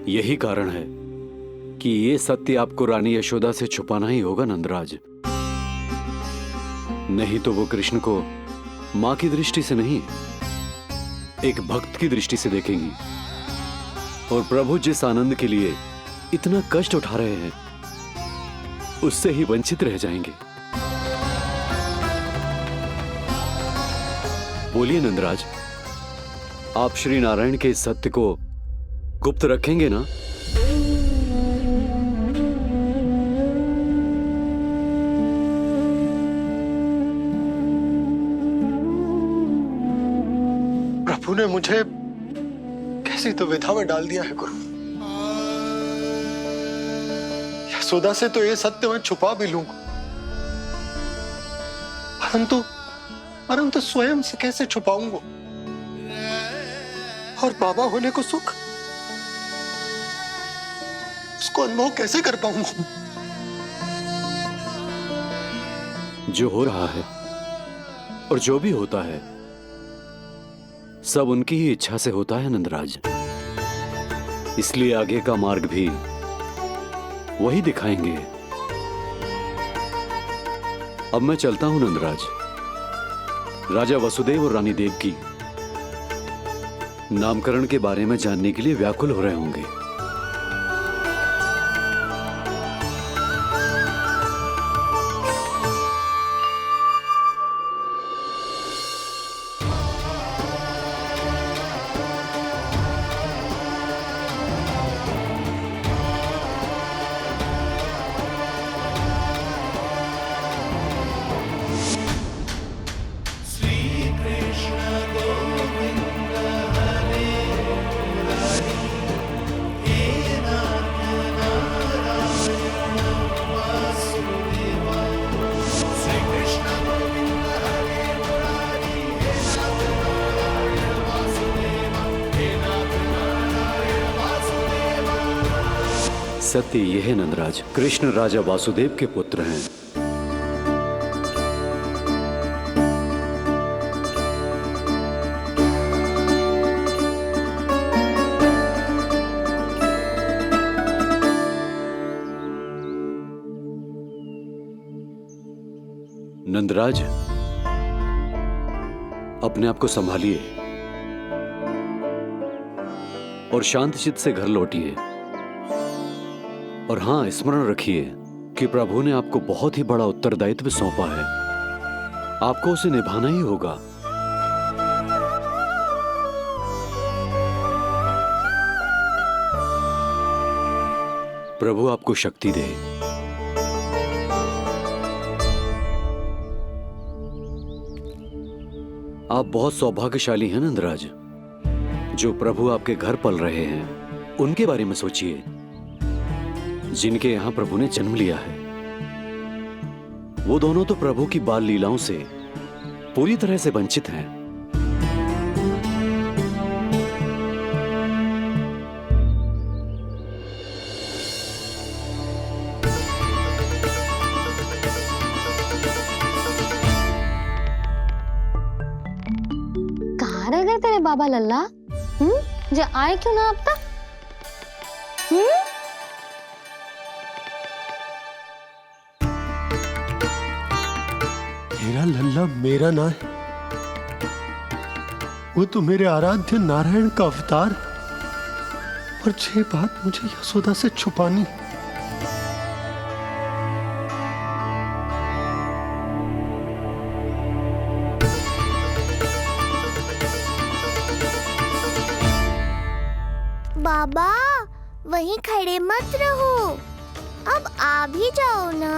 यही कारण है कि ये सत्य आपको रानी यशोदा से छुपाना ही होगा नंदराज। नहीं तो वो कृष्ण को मां की दृष्टि से नहीं, एक भक्त की दृष्टि से देखेंगी, और प्रभु जिस आनंद के लिए इतना कष्ट उठा रहे हैं उससे ही वंचित रह जाएंगे। बोलिए नंदराज, आप श्री नारायण के इस सत्य को गुप्त रखेंगे ना? प्रभु ने मुझे कैसी दुविधा में डाल दिया है गुरु। यशोदा से तो ये सत्य मैं छुपा भी लूंगा, परंतु स्वयं से कैसे छुपाऊंगा? और बाबा होने को सुख, उसको अनुभव कैसे कर पाऊंगा? जो हो रहा है और जो भी होता है सब उनकी ही इच्छा से होता है नंदराज। इसलिए आगे का मार्ग भी वही दिखाएंगे। अब मैं चलता हूं नंदराज। राजा वसुदेव और रानी देवकी नामकरण के बारे में जानने के लिए व्याकुल हो रहे होंगे। सत्य यह है नंदराज, कृष्ण राजा वासुदेव के पुत्र हैं। नंदराज, अपने आप को संभालिए और शांत चित्त से घर लौटिए। और हां, स्मरण रखिए कि प्रभु ने आपको बहुत ही बड़ा उत्तरदायित्व सौंपा है, आपको उसे निभाना ही होगा। प्रभु आपको शक्ति दे। आप बहुत सौभाग्यशाली हैं नंदराज। जो प्रभु आपके घर पल रहे हैं उनके बारे में सोचिए, जिनके यहां प्रभु ने जन्म लिया है। वो दोनों तो प्रभु की बाल लीलाओं से पूरी तरह से वंचित हैं। कहाँ रह गए तेरे बाबा लल्ला? जो आए क्यों ना अब तक? मेरा लल्ला मेरा ना है, वो तो मेरे आराध्य नारायण का अवतार, और ये बात मुझे यशोदा से छुपानी। बाबा वहीं खड़े मत रहो, अब आ भी जाओ ना।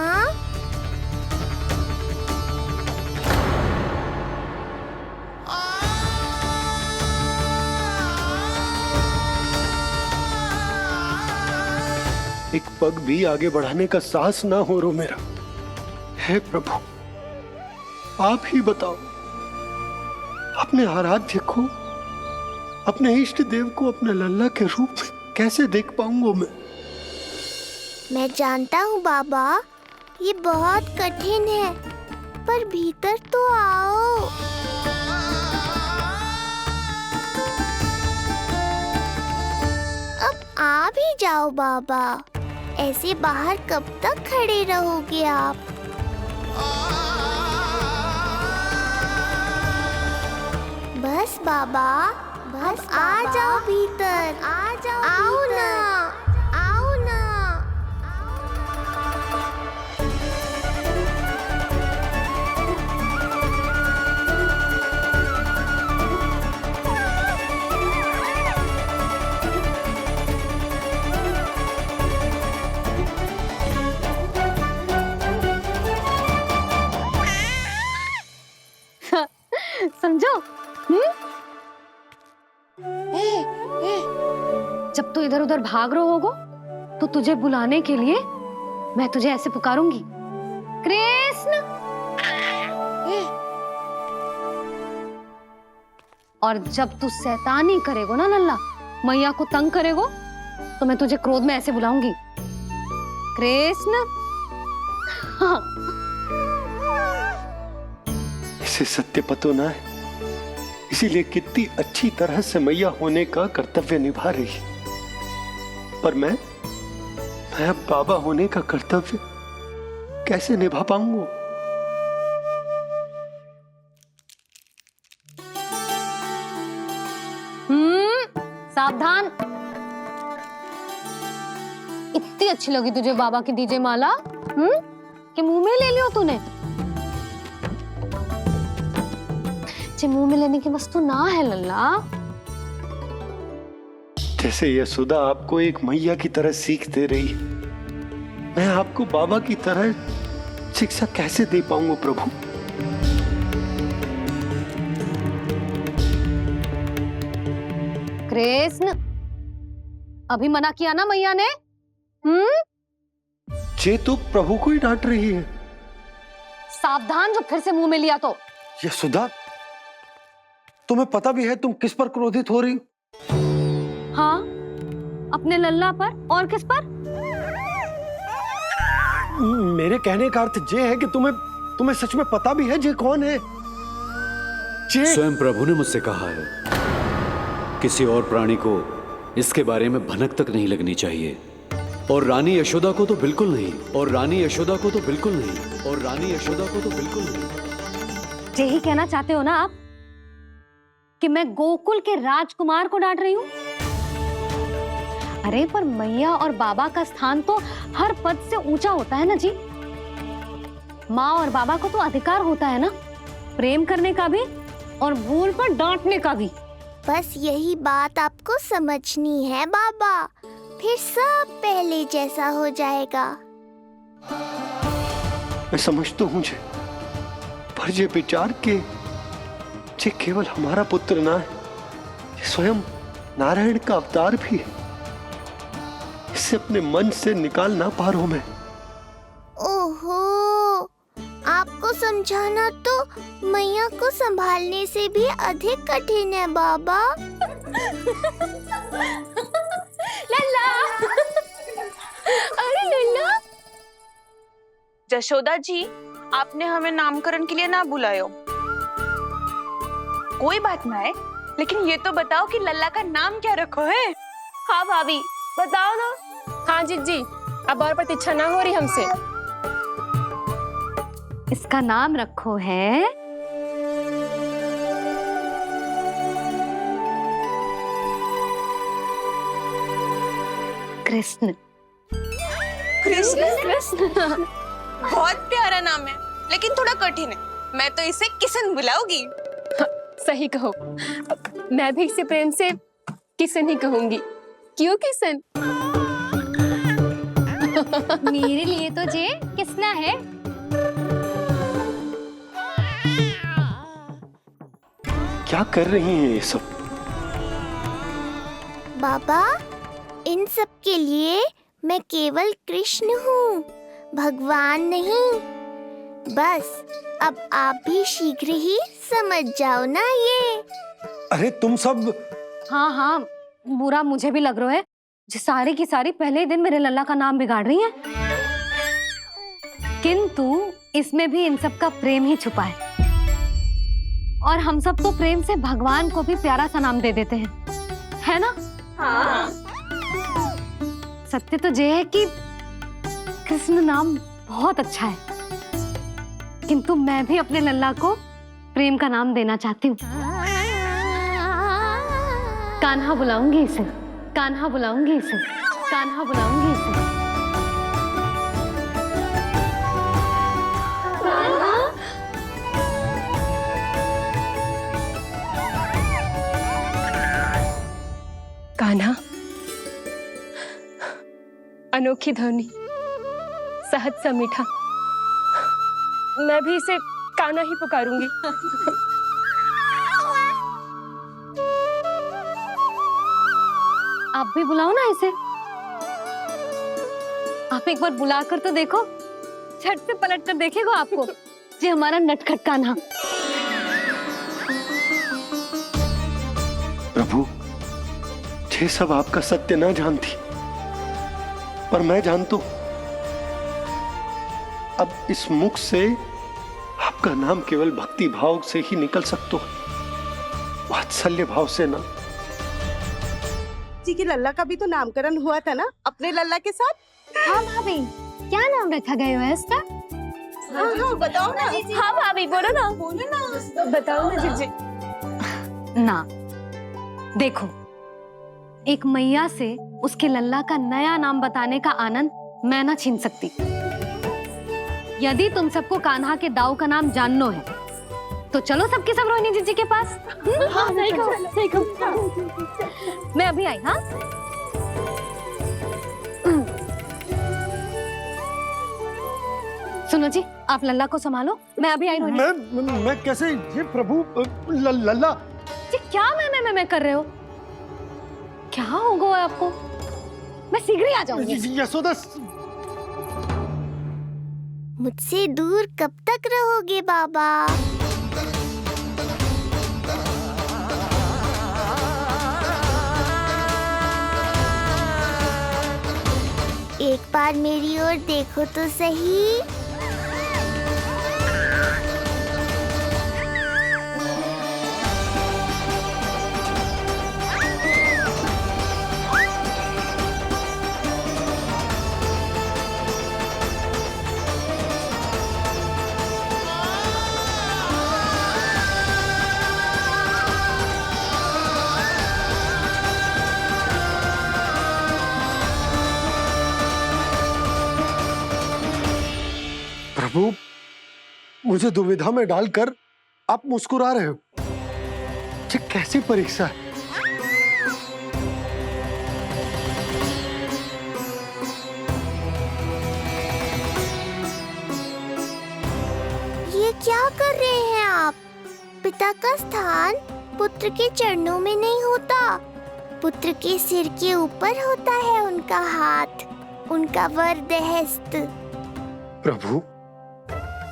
एक पग भी आगे बढ़ाने का साहस ना हो रो मेरा। हे प्रभु, आप ही बताओ, अपने आराध्य को, अपने इष्ट देव को अपने लल्ला के रूप में कैसे देख पाऊंगा मैं? मैं जानता हूँ बाबा, ये बहुत कठिन है, पर भीतर तो आओ। अब आ भी जाओ बाबा, ऐसे बाहर कब तक खड़े रहोगे आप? बस बाबा, बस आ जाओ भीतर, आ जाओ, आओ ना, आओ ना। समझो? जब तू इधर उधर भाग रहा होगा तो तुझे बुलाने के लिए मैं तुझे ऐसे पुकारूंगी, कृष्ण। और जब तू शैतानी करेगो ना लल्ला, मैया को तंग करेगो, तो मैं तुझे क्रोध में ऐसे बुलाऊंगी, कृष्ण। हाँ। इसे सत्य पतो ना है, इसीलिए कितनी अच्छी तरह से मैया होने का कर्तव्य निभा रही, पर मैं अब बाबा होने का कर्तव्य कैसे निभा पाऊंगा? सावधान। इतनी अच्छी लगी तुझे बाबा की दीजे माला, कि मुंह में ले लियो तूने? मुंह में लेने की वस्तु ना है लल्ला। जैसे यशोदा आपको एक मैया की तरह सीख दे रही है, मैं आपको बाबा की तरह शिक्षा कैसे दे पाऊंगा प्रभु? कृष्ण, अभी मना किया ना मैया ने? ये तो प्रभु को ही डांट रही है। सावधान, जो फिर से मुंह में लिया तो। यशोदा, तुम्हें पता भी है तुम किस पर क्रोधित हो रही? हाँ, अपने लल्ला पर। और किस पर? मेरे कहने का अर्थ ये है कि तुम्हें सच में पता भी है जे कौन है? स्वयं प्रभु ने मुझसे कहा है किसी और प्राणी को इसके बारे में भनक तक नहीं लगनी चाहिए, और रानी यशोदा को तो बिल्कुल नहीं, और रानी यशोदा को तो बिल्कुल नहीं, और रानी यशोदा को तो बिल्कुल नहीं। यही कहना चाहते हो ना आप कि मैं गोकुल के राजकुमार को डांट रही हूँ? अरे पर मैया और बाबा का स्थान तो हर पद से ऊंचा होता है ना जी। माँ और बाबा को तो अधिकार होता है ना प्रेम करने का भी, और भूल पर डांटने का भी। बस यही बात आपको समझनी है बाबा, फिर सब पहले जैसा हो जाएगा। मैं समझ तो हूँ, पर ये विचार के ये केवल हमारा पुत्र ना है, ये स्वयं नारायण का अवतार भी है। इसे अपने मन से निकाल ना पा रहा हूं मैं। ओहो, आपको समझाना तो मैया को संभालने से भी अधिक कठिन है बाबा। लल्ला, अरे लल्ला। जशोदा जी, आपने हमें नामकरण के लिए ना बुलायो। कोई बात ना है, लेकिन ये तो बताओ कि लल्ला का नाम क्या रखो है? हाँ भाभी, बताओ ना। हाँ जीजी, अब और प्रतीक्षा ना हो रही हमसे। इसका नाम रखो है कृष्ण। कृष्ण? बहुत प्यारा नाम है, लेकिन थोड़ा कठिन है। मैं तो इसे किशन बुलाऊंगी। सही कहो, मैं भी इसे प्रेम से किशन ही कहूंगी। क्यों किशन? मेरे लिए तो जे किसना है। क्या कर रही हैं ये सब? बाबा, इन सब के लिए मैं केवल कृष्ण हूँ, भगवान नहीं। बस अब आप भी शीघ्र ही समझ जाओ ना ये। अरे तुम सब। हाँ हाँ, बुरा मुझे भी लग रहा है, जो सारी की सारी पहले ही दिन मेरे लल्ला का नाम बिगाड़ रही हैं। किंतु इसमें भी इन सब का प्रेम ही छुपा है, और हम सब तो प्रेम से भगवान को भी प्यारा सा नाम दे देते हैं, है ना? हाँ। सत्य तो ये है कि कृष्ण नाम बहुत अच्छा है, किंतु मैं भी अपने लल्ला को प्रेम का नाम देना चाहती हूँ। कान्हा बुलाऊंगी इसे, कान्हा बुलाऊंगी इसे, कान्हा बुलाऊंगी इसे। कान्हा, अनोखी ध्वनि, सहज सा मीठा, मैं भी इसे कान्हा ही पुकारूंगी। आप भी बुलाओ ना इसे। आप एक बार बुलाकर तो देखो, झट से पलट कर देखेगा आपको ये हमारा नटखट कान्हा। प्रभु, ये सब आपका सत्य ना जानती, पर मैं जानता हूं। अब इस मुख से आपका नाम केवल भक्ति भाव से ही निकल सकता है, वात्सल्य भाव से ना। जी की लल्ला का भी तो नामकरण हुआ था ना अपने लल्ला के साथ। हाँ भाभी, क्या नाम रखा गया है इसका? हाँ, बताओ ना। हाँ भाभी, बोलो ना, बताओ ना जीजी। ना, देखो, एक मैया से उसके लल्ला का नया नाम बताने का आनंद मैं ना छीन सकती। यदि तुम सबको कान्हा के दाऊ का नाम जानना है तो चलो सबके सब रोहिणी जीजी के पास। हाँ, सही कहो, सही कहो। मैं अभी आई। हाँ, सुनो जी, आप लल्ला को संभालो, मैं अभी आई। रोहिणी, मैं कैसे? ये प्रभु, लल्ला। जी क्या मैं कर रहे हो? क्या हो गया आपको? मैं शीघ्र ही आ जाऊंगी। यशोदा, मुझसे दूर कब तक रहोगे बाबा? एक बार मेरी ओर देखो तो सही। प्रभु, मुझे दुविधा में डालकर आप मुस्कुरा रहे हो। ये कैसी परीक्षा है? ये क्या कर रहे हैं आप? पिता का स्थान पुत्र के चरणों में नहीं होता, पुत्र के सिर के ऊपर होता है उनका हाथ, उनका वरदहस्त। प्रभु,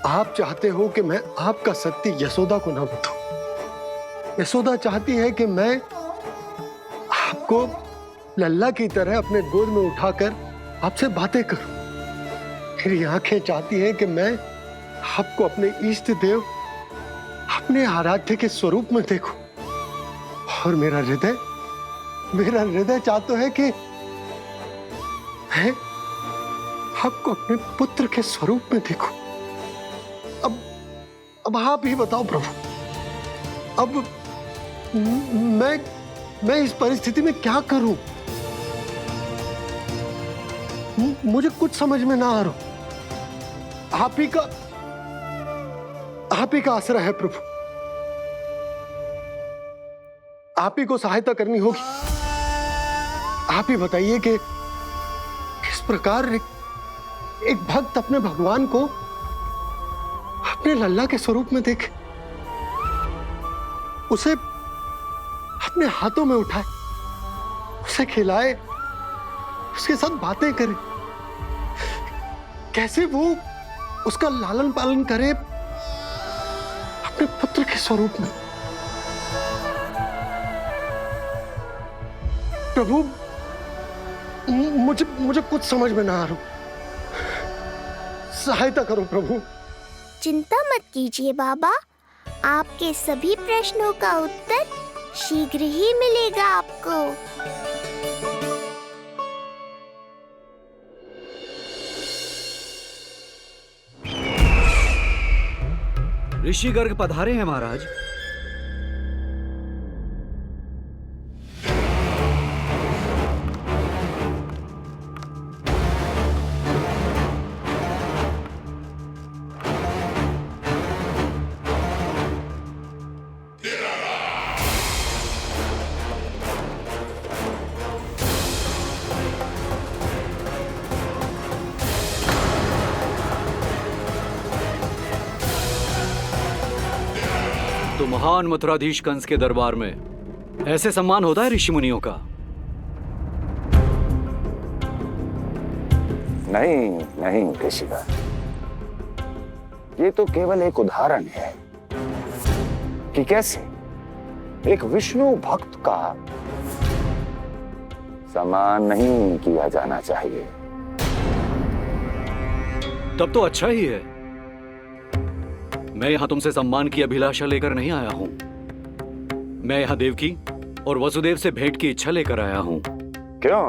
आप चाहते हो कि मैं आपका सत्य यशोदा को ना बताऊं। यशोदा चाहती है कि मैं आपको लल्ला की तरह अपने गोद में उठाकर आपसे बातें करूं। मेरी आंखें चाहती हैं कि मैं आपको अपने इष्ट देव, अपने आराध्य के स्वरूप में देखूं। और मेरा हृदय चाहता है कि मैं आपको अपने पुत्र के स्वरूप में देखूं। अब आप ही बताओ प्रभु, अब मैं इस परिस्थिति में क्या करूं? मुझे कुछ समझ में ना आ रहा। आप ही का आसरा है प्रभु, आप ही को सहायता करनी होगी। आप ही बताइए कि किस प्रकार एक भक्त अपने भगवान को अपने लल्ला के स्वरूप में देखे, उसे अपने हाथों में उठाए, उसे खिलाए, उसके साथ बातें करे, कैसे वो उसका लालन पालन करे अपने पुत्र के स्वरूप में। प्रभु, मुझे कुछ समझ में ना आ रहा। सहायता करो प्रभु। चिंता मत कीजिए बाबा, आपके सभी प्रश्नों का उत्तर शीघ्र ही मिलेगा आपको। ऋषि गर्ग पधारे हैं महाराज। तो महान मथुराधीश कंस के दरबार में ऐसे सम्मान होता है ऋषि मुनियों का? नहीं नहीं ऋषिवर, ये तो केवल एक उदाहरण है कि कैसे एक विष्णु भक्त का सम्मान नहीं किया जाना चाहिए। तब तो अच्छा ही है। मैं यहां तुमसे सम्मान की अभिलाषा लेकर नहीं आया हूं। मैं यहां देवकी और वसुदेव से भेंट की इच्छा लेकर आया हूं। क्यों?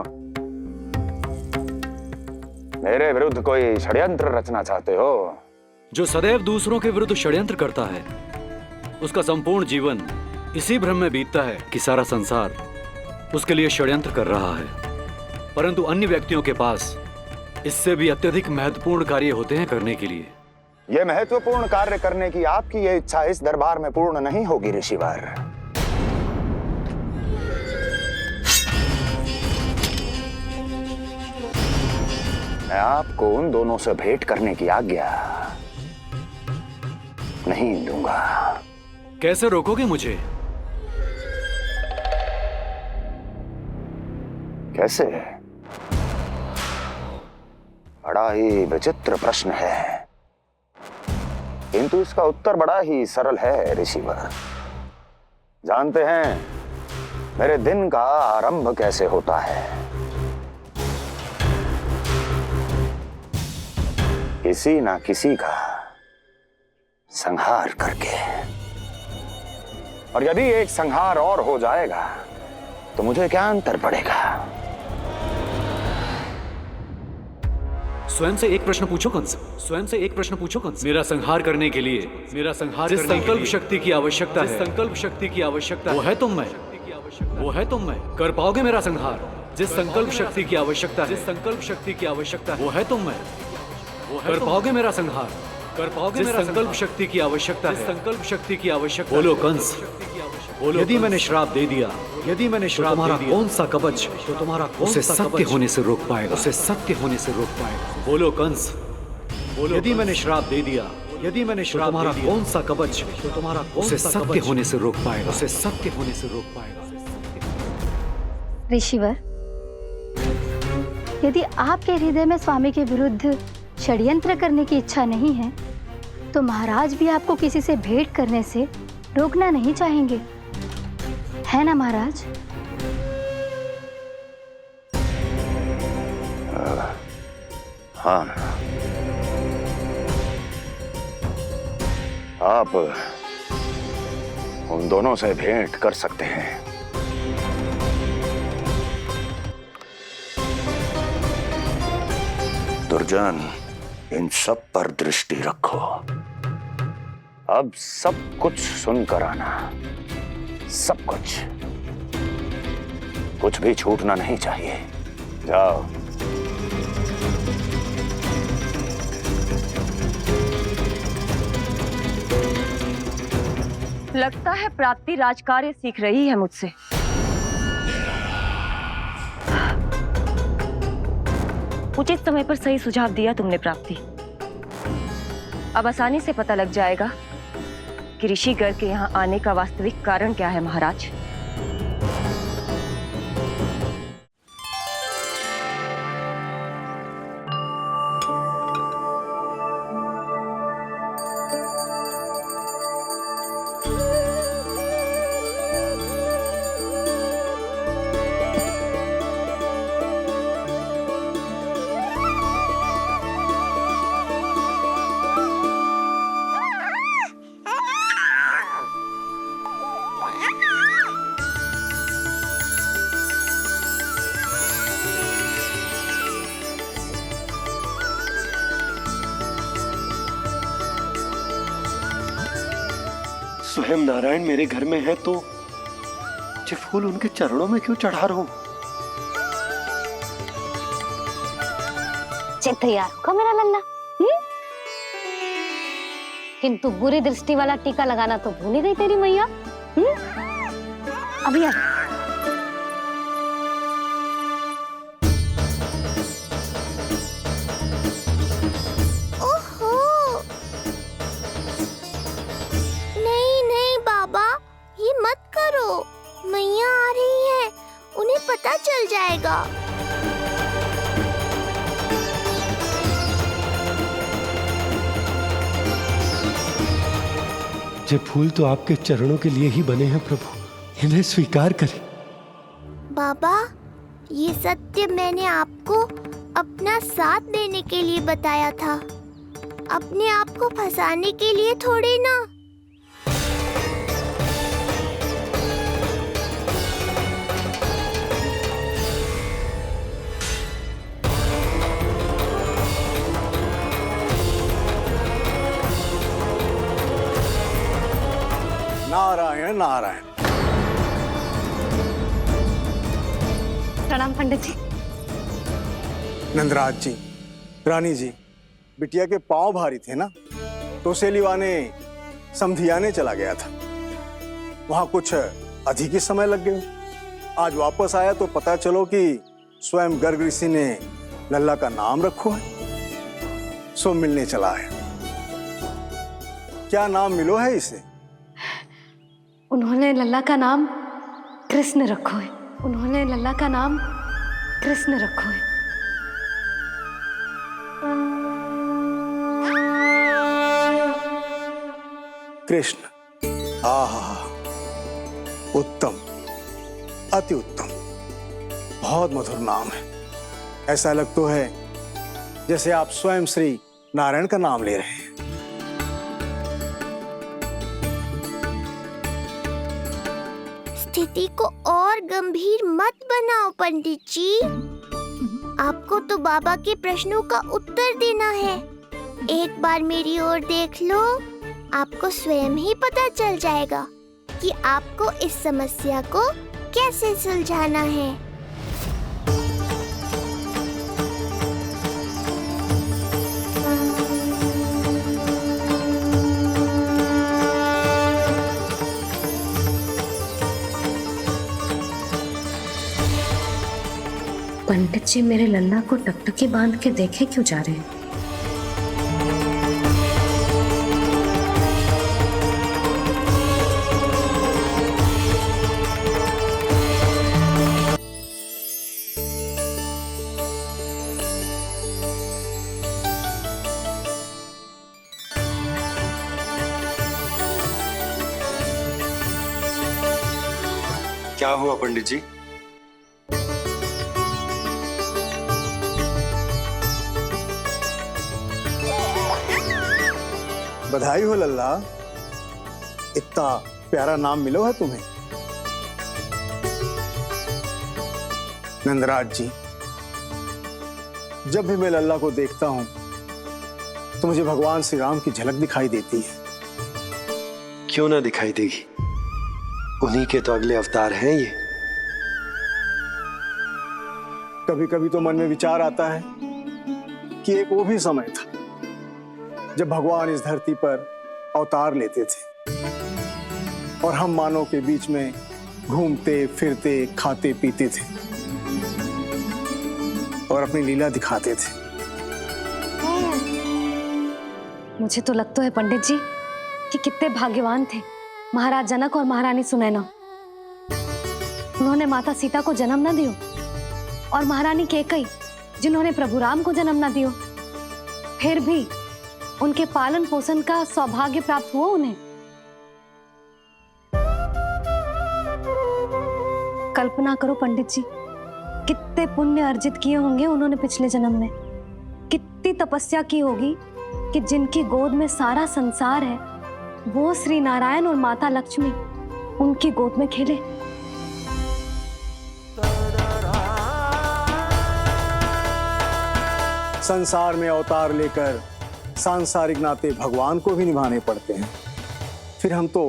मेरे विरुद्ध कोई षड्यंत्र रचना चाहते हो? जो सदैव दूसरों के विरुद्ध षड्यंत्र करता है, उसका संपूर्ण जीवन इसी भ्रम में बीतता है कि सारा संसार उसके लिए षड्यंत्र कर रहा है। परंतु अन्य व्यक्तियों के पास इससे भी अत्यधिक महत्वपूर्ण कार्य होते हैं करने के लिए। यह महत्वपूर्ण कार्य करने की आपकी यह इच्छा इस दरबार में पूर्ण नहीं होगी ऋषिवर। मैं आपको उन दोनों से भेंट करने की आज्ञा नहीं दूंगा। कैसे रोकोगे मुझे? कैसे? बड़ा ही विचित्र प्रश्न है, किंतु इसका उत्तर बड़ा ही सरल है ऋषिवर। जानते हैं मेरे दिन का आरंभ कैसे होता है? किसी ना किसी का संहार करके। और यदि एक संहार और हो जाएगा तो मुझे क्या अंतर पड़ेगा? स्वयं से एक प्रश्न पूछो कंस। स्वयं से एक प्रश्न पूछो कंस। मेरा संहार करने के लिए, मेरा संहार जिस संकल्प शक्ति की आवश्यकता है, संकल्प शक्ति की आवश्यकता वो है तुम में, वो है तुम में। कर पाओगे मेरा संहार? जिस संकल्प शक्ति की आवश्यकता है, जिस संकल्प शक्ति की आवश्यकता वो है तुम में, वो है। कर पाओगे मेरा संहार? कर पाओगे मेरा संकल्प शक्ति की आवश्यकता है, संकल्प शक्ति की आवश्यकता। बोलो कंस, बोलो। यदि मैंने श्राप दे दिया, यदि मैंने श्राप दे दिया, कौन सा कवच तो तुम्हारा उसे सत्य होने से रोक पाएगा? उसे सत्य होने से रोक पाएगा? बोलो कंस, बोलो। यदि मैंने श्राप दे दिया, यदि मैंने श्राप तुम्हारा कौन सा कवच तो तुम्हारा उसे सत्य होने से रोक पाएगा? उसे सत्य होने से रोक पाएगा? ऋषिवर, यदि आपके हृदय में स्वामी के विरुद्ध षड्यंत्र करने की इच्छा नहीं है, तो महाराज भी आपको किसी से भेंट करने से रोकना नहीं चाहेंगे, है ना महाराज? हाँ, आप उन दोनों से भेंट कर सकते हैं। दुर्जन, इन सब पर दृष्टि रखो। अब सब कुछ सुनकर आना, सब कुछ, कुछ भी छूटना नहीं चाहिए। जाओ। लगता है प्राप्ति राजकार्य सीख रही है मुझसे। उचित समय पर सही सुझाव दिया तुमने प्राप्ति। अब आसानी से पता लग जाएगा कि ऋषि गर्ग के यहाँ आने का वास्तविक कारण क्या है महाराज। स्वयं नारायण मेरे घर में है तो ये फूल उनके चरणों में क्यों चढ़ा रहा हूं? तैयार होगा मेरा लल्ला। किंतु बुरी दृष्टि वाला टीका लगाना तो भूल ही गई तेरी मैया। अभी आ। ओहो, नहीं नहीं बाबा, ये मत करो। मैया आ रही है, उन्हें पता चल जाएगा। ये फूल तो आपके चरणों के लिए ही बने हैं प्रभु, इन्हें स्वीकार करें। बाबा, ये सत्य मैंने आपको अपना साथ देने के लिए बताया था, अपने आप को फंसाने के लिए थोड़ी ना। नारायण नारायण। प्रणाम पंडित जी। नंदराज जी, रानी जी, बिटिया के पांव भारी थे ना, तो उसे लिवाने समधियाने चला गया था। वहां कुछ अधिक ही समय लग गया। आज वापस आया तो पता चलो कि स्वयं गर्ग ऋषि ने लल्ला का नाम रखो है, सो मिलने चला है। क्या नाम मिलो है इसे? उन्होंने लल्ला का नाम कृष्ण रखो है। उन्होंने लल्ला का नाम कृष्ण रखो है। कृष्ण, आहा, उत्तम, अति उत्तम, बहुत मधुर नाम है। ऐसा लग तो है जैसे आप स्वयं श्री नारायण का नाम ले रहे हैं। स्थिति को और गंभीर मत बनाओ पंडित जी। आपको तो बाबा के प्रश्नों का उत्तर देना है। एक बार मेरी ओर देख लो, आपको स्वयं ही पता चल जाएगा कि आपको इस समस्या को कैसे सुलझाना है। पंडित जी मेरे लल्ला को टकटकी बांध के देखे क्यों जा रहे हैं? क्या हुआ पंडित जी? बधाई हो लल्ला, इतना प्यारा नाम मिलो है तुम्हें। नंदराज जी, जब भी मैं लल्ला को देखता हूं तो मुझे भगवान श्री राम की झलक दिखाई देती है। क्यों ना दिखाई देगी, उन्हीं के तो अगले अवतार हैं ये। कभी कभी तो मन में विचार आता है कि एक वो भी समय था जब भगवान इस धरती पर अवतार लेते थे और हम मानव के बीच में घूमते फिरते खाते पीते थे और अपनी लीला दिखाते थे। मुझे तो लगता है पंडित जी कि कितने भाग्यवान थे महाराज जनक और महारानी सुनैना। उन्होंने माता सीता को जन्म न दियो और महारानी कैकई जिन्होंने प्रभु राम को जन्म न दियो, फिर भी उनके पालन पोषण का सौभाग्य प्राप्त हुआ उन्हें। कल्पना करो पंडित जी, कितने पुण्य अर्जित किए होंगे उन्होंने पिछले जन्म में। कितनी तपस्या की होगी कि जिनकी गोद में सारा संसार है वो श्री नारायण और माता लक्ष्मी उनकी गोद में खेले। संसार में अवतार लेकर सांसारिक नाते भगवान को भी निभाने पड़ते हैं। फिर हम तो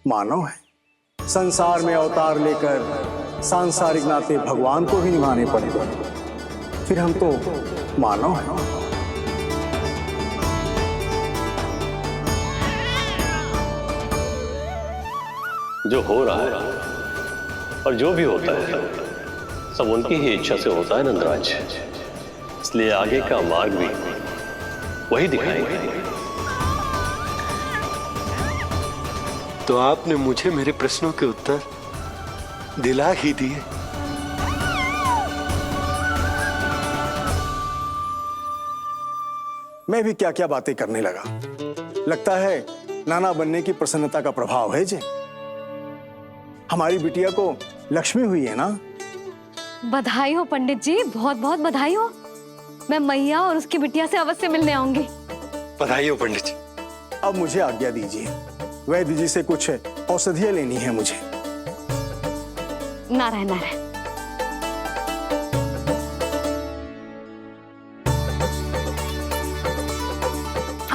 मानव है। संसार में अवतार लेकर सांसारिक नाते भगवान को ही निभाने पड़ेगा, फिर हम तो मानव हैं। जो हो रहा है और जो भी होता है सब उनकी ही इच्छा से होता है नंदराज, इसलिए आगे का मार्ग भी वही दिखाएंगे। तो आपने मुझे मेरे प्रश्नों के उत्तर दिला ही दिए। मैं भी क्या क्या बातें करने लगा। लगता है नाना बनने की प्रसन्नता का प्रभाव है जे। हमारी बिटिया को लक्ष्मी हुई है ना। बधाई हो पंडित जी, बहुत बहुत बधाई हो। मैं मैया और उसकी बिटिया से अवश्य मिलने आऊंगी। बधाई हो पंडित जी। अब मुझे आज्ञा दीजिए, वैद्य जी से कुछ औषधियां लेनी है मुझे। नारायण नारायण।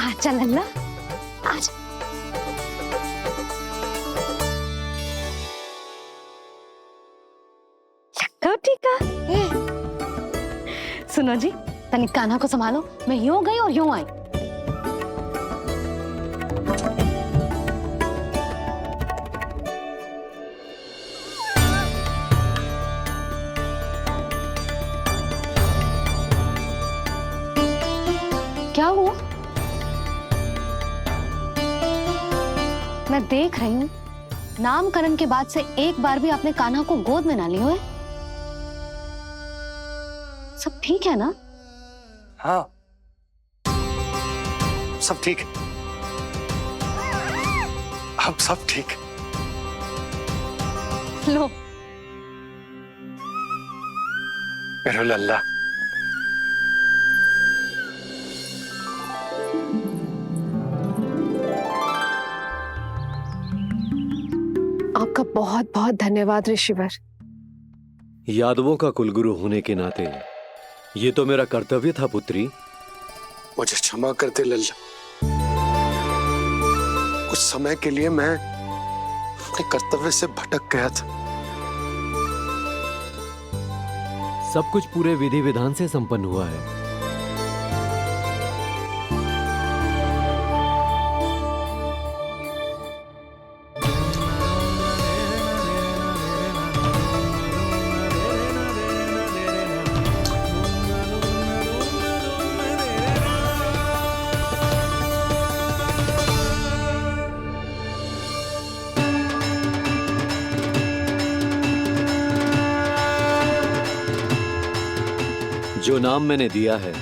आजा लल्ला, आजा। लक्का टीका। सुनो जी, तनिक कान्हा को संभालो। मैं यूं गई और यूं आई। क्या हुआ? मैं देख रही हूँ नामकरण के बाद से एक बार भी आपने कान्हा को गोद में ना लिया है। सब ठीक है ना? हाँ, सब ठीक है। अब सब ठीक है। लो मेरा लल्ला। आपका बहुत बहुत धन्यवाद ऋषिवर। यादवों का कुलगुरु होने के नाते ये तो मेरा कर्तव्य था पुत्री। मुझे क्षमा कर दे लल्ला। कुछ समय के लिए मैं अपने कर्तव्य से भटक गया था। सब कुछ पूरे विधि विधान से संपन्न हुआ है। जो नाम मैंने दिया है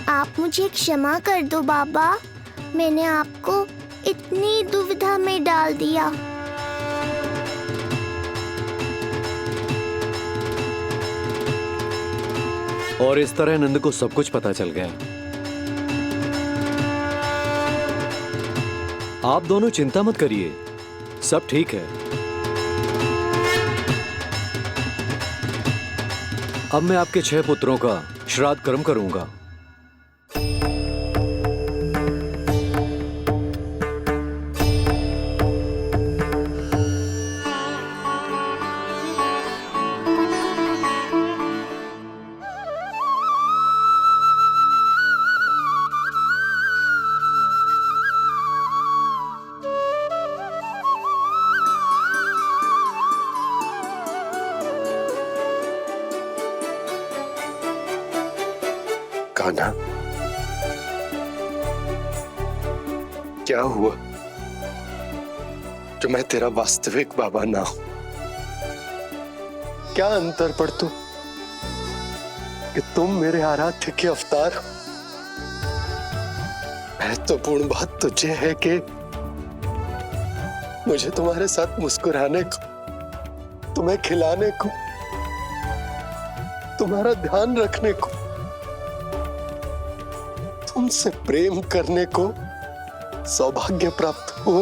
आप मुझे क्षमा कर दो बाबा, मैंने आपको इतनी दुविधा में डाल दिया। और इस तरह नंद को सब कुछ पता चल गया। आप दोनों चिंता मत करिए, सब ठीक है। अब मैं आपके 6 पुत्रों का श्राद्ध कर्म करूंगा। कान्हा, क्या हुआ जो मैं तेरा वास्तविक बाबा ना हूं? क्या अंतर पड़ तू कि तुम मेरे आराध्य के अवतार हो? महत्वपूर्ण बात तो ये है कि मुझे तुम्हारे साथ मुस्कुराने को, तुम्हें खिलाने को, तुम्हारा ध्यान रखने को, तुमसे प्रेम करने को सौभाग्य प्राप्त हो।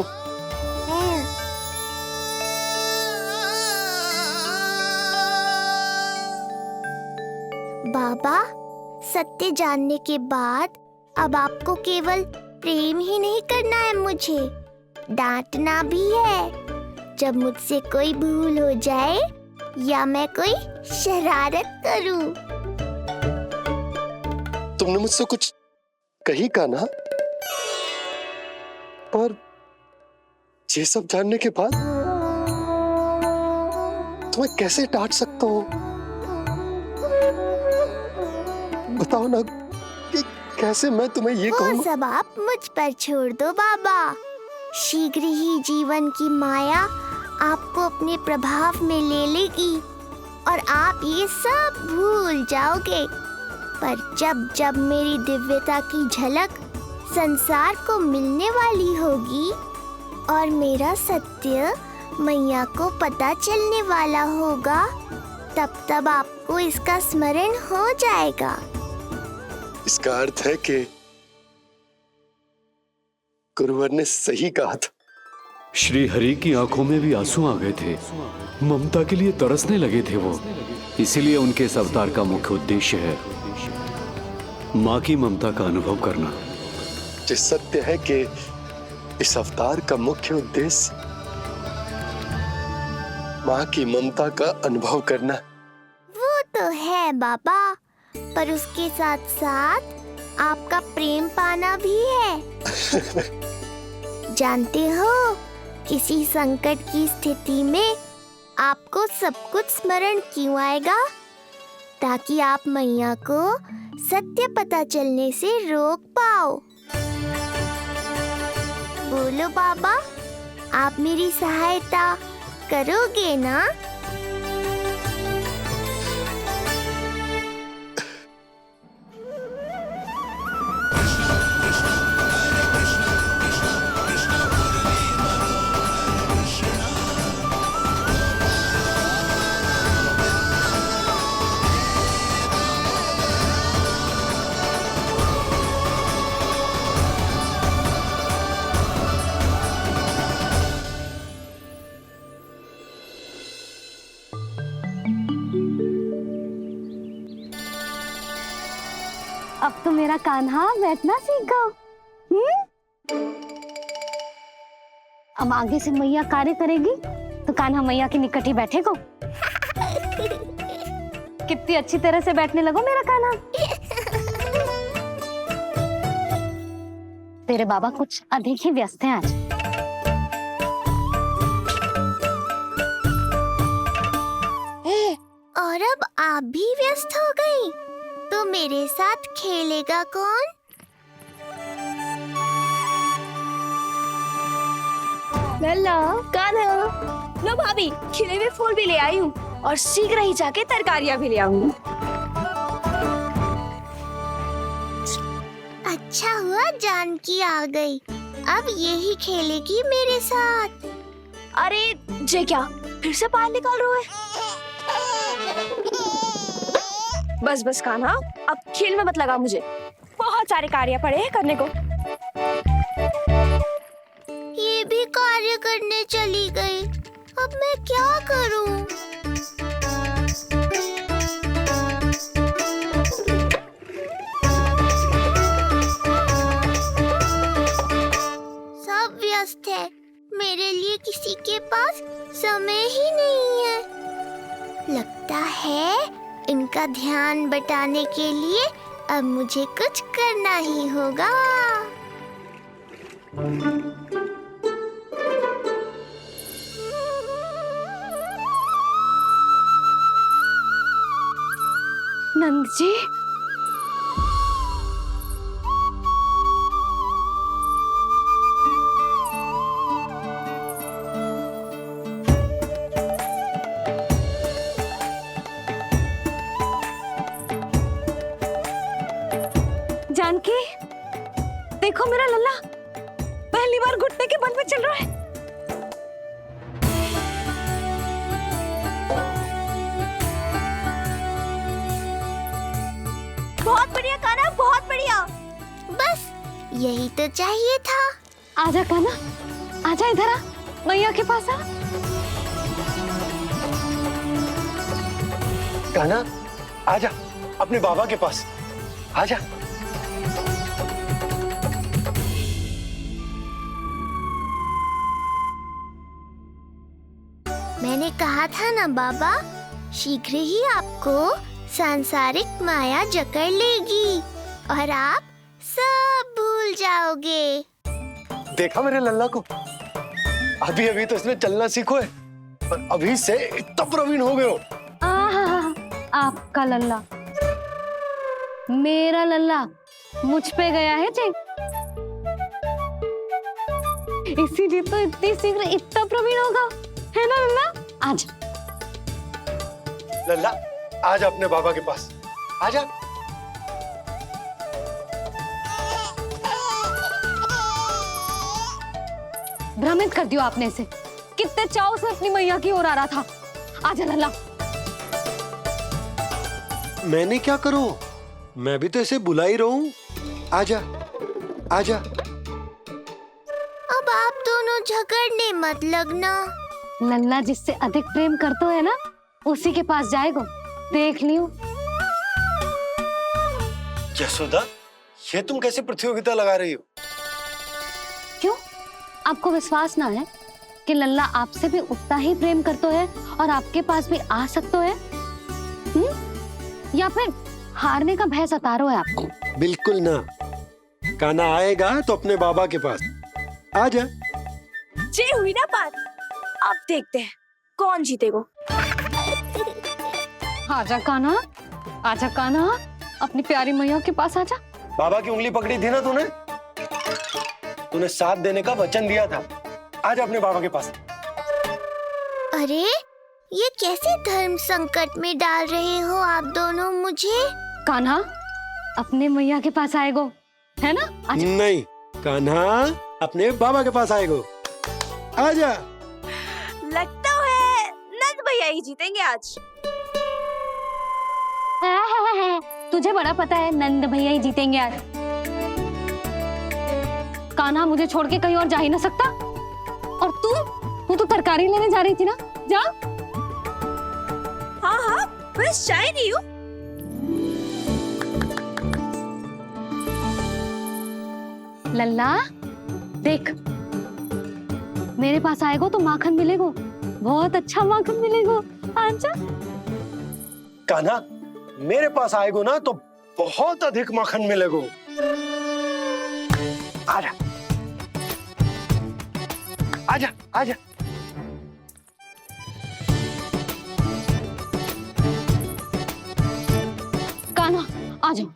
बाबा, सत्य जानने के बाद अब आपको केवल प्रेम ही नहीं करना है, मुझे डांटना भी है जब मुझसे कोई भूल हो जाए या मैं कोई शरारत करूं। तुमने मुझसे कुछ कही का ना, पर ये सब जानने के बाद तुम्हें कैसे डांट सकता हूँ? बताओ ना कि कैसे मैं तुम्हें ये वो कहूँ। सब आप मुझ पर छोड़ दो बाबा। शीघ्र ही जीवन की माया आपको अपने प्रभाव में ले लेगी और आप ये सब भूल जाओगे। पर जब जब मेरी दिव्यता की झलक संसार को मिलने वाली होगी और मेरा सत्य मैया को पता चलने वाला होगा, तब तब आपको इसका स्मरण हो जाएगा। इसका अर्थ है कि गुरुवर ने सही कहा था। श्री हरि की आंखों में भी आंसू आ गए थे। ममता के लिए तरसने लगे थे वो। इसीलिए उनके इस अवतार का मुख्य उद्देश्य है माँ की ममता का अनुभव करना। जो सत्य है कि इस अवतार का मुख्य उद्देश्य माँ की ममता का अनुभव करना। वो तो है बाबा, पर उसके साथ साथ आपका प्रेम पाना भी है। जानते हो, किसी संकट की स्थिति में आपको सब कुछ स्मरण क्यों आएगा? ताकि आप मैया को सत्य पता चलने से रोक पाओ। बोलो बाबा, आप मेरी सहायता करोगे ना? अब तो मेरा कान्हा बैठना सीख गया। अब आगे से मैया कार्य करेगी तो कान्हा मैया के निकट ही बैठेगा। कितनी अच्छी तरह से बैठने लगो मेरा कान्हा। तेरे बाबा कुछ अधिक ही व्यस्त हैं आज। और अब आप भी व्यस्त हो गई, तो मेरे साथ खेलेगा कौन? लल्ला, कान्हा, लो भाभी, खिले हुए फूल भी ले आई हूँ और शीघ्र ही जाके तरकारियाँ भी ले आऊंगी। अच्छा हुआ जानकी आ गई, अब यही खेलेगी मेरे साथ। अरे जे क्या, फिर से बाहर निकाल रहे हो? बस बस कान्हा, अब खेल में मत लगा मुझे। बहुत सारे कार्य पड़े हैं करने को। ये भी कार्य करने चली गई, अब मैं क्या करूं? सब व्यस्त है, मेरे लिए किसी के पास समय ही नहीं है। लगता है इनका ध्यान बटाने के लिए अब मुझे कुछ करना ही होगा। नंद जी, जानकी, देखो मेरा लल्ला पहली बार घुटने के बल में चल रहा है। बहुत बढ़िया कान्हा, बहुत बढ़िया। बस यही तो चाहिए था। आजा कान्हा, आजा इधर आ, मैया के पास आ। कान्हा, आजा अपने बाबा के पास। आजा। मैंने कहा था ना बाबा, शीघ्र ही आपको सांसारिक माया जकड़ लेगी और आप सब भूल जाओगे। देखा मेरे लल्ला को, अभी अभी तो इसने चलना सीखो है और अभी से इतना प्रवीण हो गए हो। आपका लल्ला, मेरा लल्ला मुझ पे गया है जी, इसीलिए तो इतनी शीघ्र इतना प्रवीण होगा, है ना लल्ला? आज लल्ला आजा अपने बाबा के पास, आजा। भ्रमित कर दियो आपने इसे, कितने चाव से अपनी मैया की ओर आ रहा था। आजा लल्ला। मैंने क्या करूं, मैं भी तो इसे बुला ही रहा हूं। आजा आजा। अब आप दोनों झगड़ने मत लगना। लल्ला जिससे अधिक प्रेम करते है ना, उसी के पास जाएगो, देख लियो। यशोदा, ये तुम कैसे प्रतियोगिता लगा रही हो? क्यों, आपको विश्वास ना है कि लल्ला आपसे भी उतना ही प्रेम करते है और आपके पास भी आ सकते है? या फिर हारने का भय सता रहा है आपको? बिल्कुल ना, कान्हा आएगा तो अपने बाबा के पास। आजा। जे हुई ना बात, अब देखते हैं कौन जीतेगा। आजा कान्हा, आजा कान्हा, अपनी प्यारी मैया के पास आजा। बाबा की उंगली पकड़ी थी ना तूने, तूने साथ देने का वचन दिया था। आजा अपने बाबा के पास। अरे ये कैसे धर्म संकट में डाल रहे हो आप दोनों मुझे? कान्हा अपने मैया के पास आएगो, है ना? आजा। नहीं, कान्हा अपने बाबा के पास आएगो। आजा। लगता है नंद भैया ही जीतेंगे आज। तुझे बड़ा पता है नंद भैया ही जीतेंगे आज। कान्हा मुझे छोड़ के कहीं और जा ही ना सकता। और तू तो तरकारी लेने जा रही थी ना, जा। हाँ हाँ, बस जा ही रही हूँ। लल्ला देख, मेरे पास आएगो तो माखन मिलेगो, बहुत अच्छा माखन मिलेगो। आजा। कान्हा मेरे पास आएगो ना तो बहुत अधिक माखन मिलेगो। आजा आजा आजा। कान्हा आ जाओ।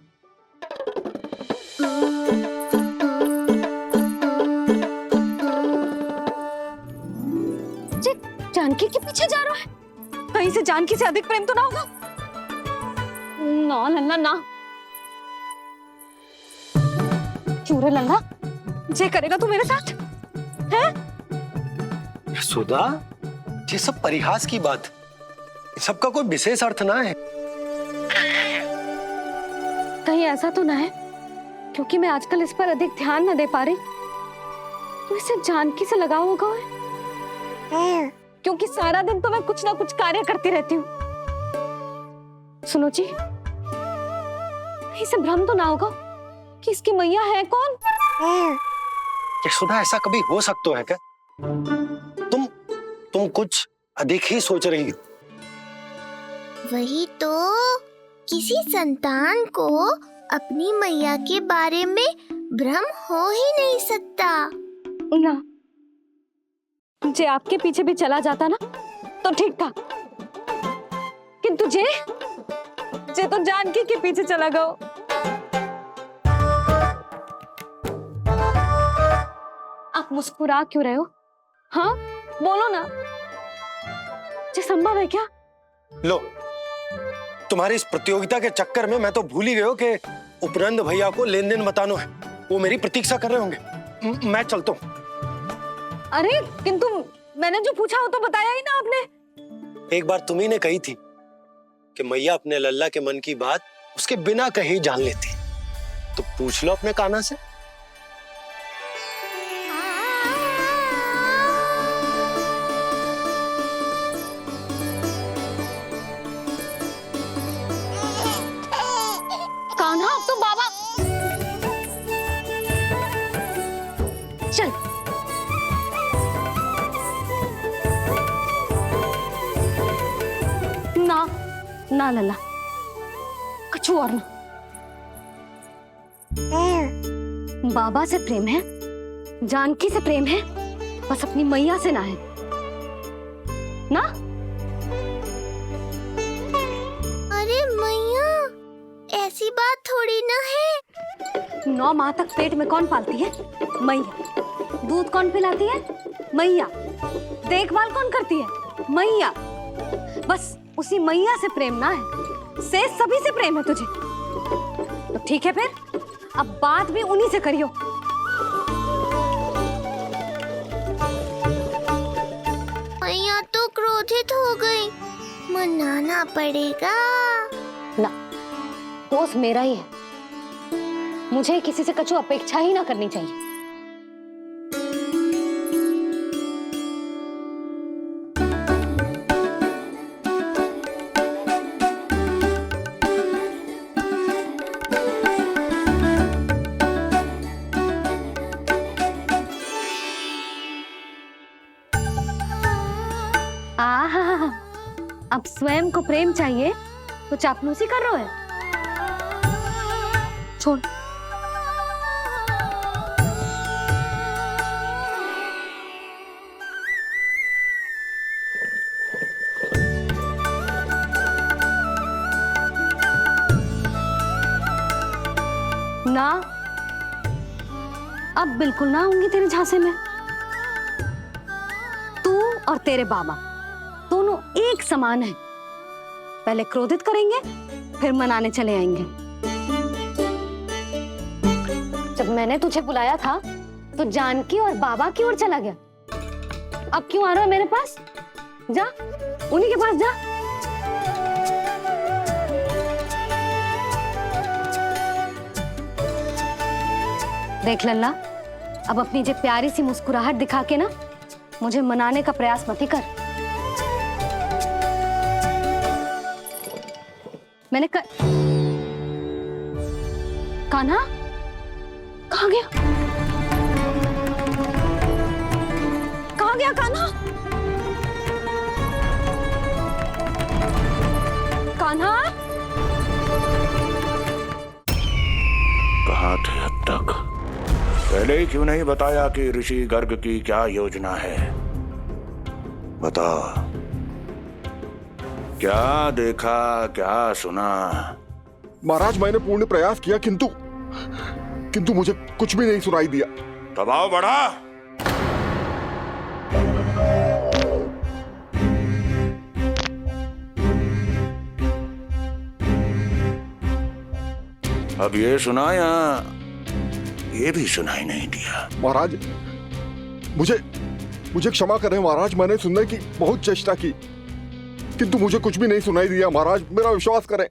जानकी के पीछे जा रहा है, कहीं से जानकी से अधिक प्रेम तो ना होगा? ना लल्ला ना। क्यों रे लल्ला, जे करेगा तू मेरे साथ है? यशोदा, ये सब परिहास की बात, सबका कोई विशेष अर्थ ना है। कहीं ऐसा तो ना है क्योंकि मैं आजकल इस पर अधिक ध्यान न दे पा रही तो इसे जानकी से लगाव होगा है? क्योंकि सारा दिन तो मैं कुछ ना कुछ कार्य करती रहती हूँ। सुनो जी, इसे भ्रम तो ना होगा कि इसकी मैया है कौन? यशोदा, ऐसा कभी हो सकता है क्या? तुम कुछ अधिक ही सोच रही हो। वही तो, किसी संतान को अपनी मैया के बारे में भ्रम हो ही नहीं सकता ना। जे आपके पीछे भी चला जाता ना तो ठीक था, किंतु जे तो जानकी के पीछे चला गया। आप मुस्कुरा क्यों रहे हो? हाँ बोलो ना, ये संभव है क्या? लो, तुम्हारी इस प्रतियोगिता के चक्कर में मैं तो भूल ही गया कि उपनंद भैया को लेन देन बताना है। वो मेरी प्रतीक्षा कर रहे होंगे। मैं चलता हूँ। अरे किंतु मैंने जो पूछा वो तो बताया ही ना आपने। एक बार तुम्ही ने कही थी कि मैया अपने लल्ला के मन की बात उसके बिना कहीं जान लेती, तो पूछ लो अपने कान्हा से। ना लल्ला, कछु और ना। बाबा से प्रेम है, जानकी से प्रेम है, बस अपनी मैया से ना है ना। अरे मैया, ऐसी बात थोड़ी ना है। 9 माह तक पेट में कौन पालती है? मैया। दूध कौन पिलाती है? मैया। देखभाल कौन करती है? मैया। बस उसी मैया से प्रेम ना है, से सभी से प्रेम है तुझे। तो ठीक है फिर, अब बात भी उन्हीं से करियो। मैया तो क्रोधित हो गई, मनाना पड़ेगा। ना, दोस्त मेरा ही है, मुझे किसी से कछु अपेक्षा ही ना करनी चाहिए। आहा, अब स्वयं को प्रेम चाहिए तो चापलूसी कर रहे हो? छोड़। ना, अब बिल्कुल ना आऊंगी तेरे झांसे में। तू और तेरे बाबा दोनों एक समान हैं। पहले क्रोधित करेंगे, फिर मनाने चले आएंगे। जब मैंने तुझे बुलाया था तो जानकी और बाबा की ओर चला गया। अब क्यों आ रहा है मेरे पास? जा, उन्हीं के पास जा। देख लल्ला, अब अपनी जे प्यारी सी मुस्कुराहट दिखा के ना मुझे मनाने का प्रयास मत ही कर। मैंने कान्हा कहाँ गया? कहाँ गया कान्हा? कान्हा कहाँ थे अब तक? पहले ही क्यों नहीं बताया कि ऋषि गर्ग की क्या योजना है? बता, क्या देखा, क्या सुना? महाराज, मैंने पूर्ण प्रयास किया किंतु मुझे कुछ भी नहीं सुनाई दिया। दबाव बढ़ा। अब ये सुना या ये भी सुनाई नहीं दिया? महाराज, मुझे क्षमा करें महाराज, मैंने सुनने की बहुत चेष्टा की किंतु मुझे कुछ भी नहीं सुनाई दिया। महाराज, मेरा विश्वास करें।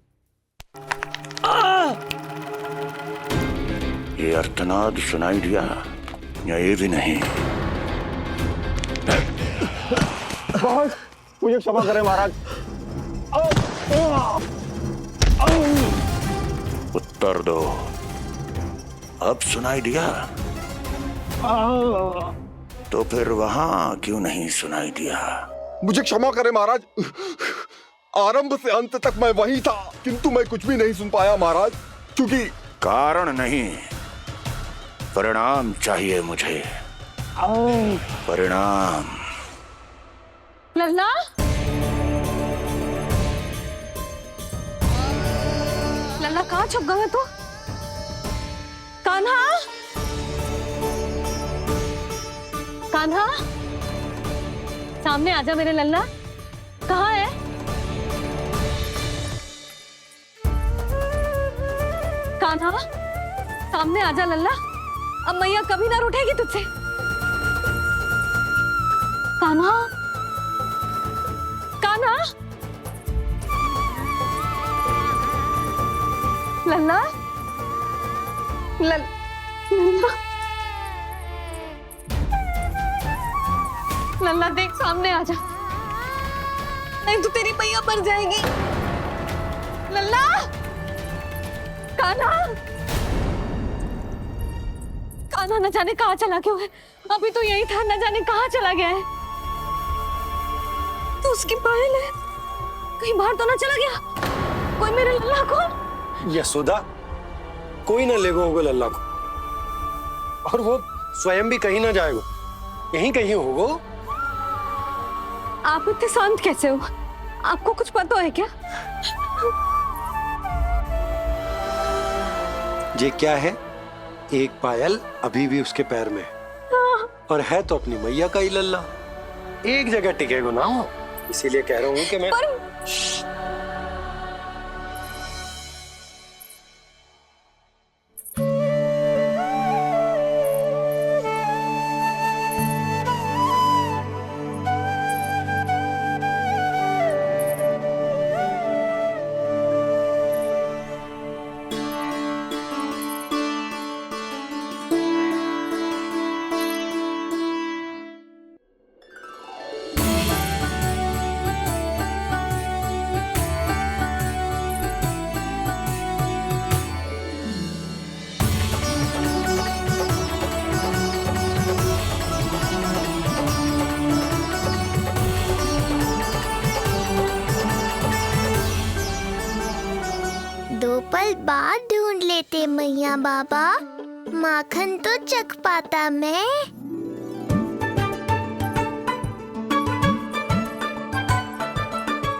ये अर्थनाद सुनाई दिया या ये भी नहीं? मुझे क्षमा करें महाराज। उत्तर दो, अब सुनाई दिया? तो फिर वहां क्यों नहीं सुनाई दिया? मुझे क्षमा करें महाराज, आरंभ से अंत तक मैं वही था किंतु मैं कुछ भी नहीं सुन पाया महाराज, क्योंकि कारण नहीं, परिणाम चाहिए मुझे। परिणाम। लल्ला, लल्ला कहाँ छुप गए तू? कान्हा, कान्हा, सामने आजा मेरे लल्ला। कहाँ है? कान्हा, सामने आजा लल्ला। अब मैया कभी ना रूठेगी तुझसे। कान्हा, कान्हा, लल्ला, लल्ला, लल्ला देख, सामने आजा, नहीं तो तेरी मैया मर जाएगी। लल्ला, कान्हा, कान्हा न जाने कहाँ चला गया है। अभी तो यही था, न जाने कहाँ चला गया है। तो उसकी पायल है, कहीं बाहर तो ना चला गया? कोई मेरे लल्ला को। यशोदा, कोई ना लेगो होगा लल्ला को, और वो स्वयं भी कहीं ना जाएगो, यहीं कहीं होगो। आप इतने शांत कैसे हो? आपको कुछ पता है क्या? ये क्या है? एक पायल अभी भी उसके पैर में है, और है तो अपनी मैया का ही लल्ला, एक जगह टिकेगो ना हो, इसीलिए कह रहा हूँ कि मैं दो पल बाद ढूंढ लेते मैया बाबा, माखन तो चख पाता मैं।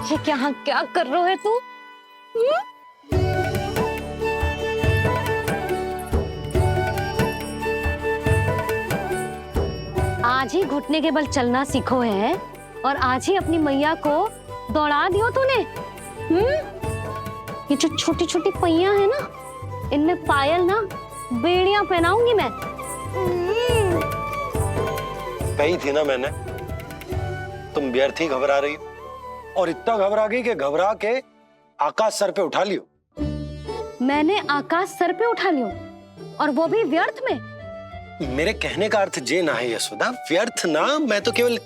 ये क्या क्या कर रहे है तू? आज ही घुटने के बल चलना सीखो है, और आज ही अपनी मैया को दौड़ा दियो तूने। ये जो छोटी छोटी पहिया है ना, इनमें पायल ना बेड़ियां पहनाऊंगी मैं। कही थी ना मैंने, तुम व्यर्थ ही घबरा रही हो, और इतना घबरा गई कि घबरा के आकाश सर पे उठा लियो। मैंने आकाश सर पे उठा लियो, और वो भी व्यर्थ में। मेरे कहने का अर्थ जे ना है यशोदा, व्यर्थ ना, मैं तो केवल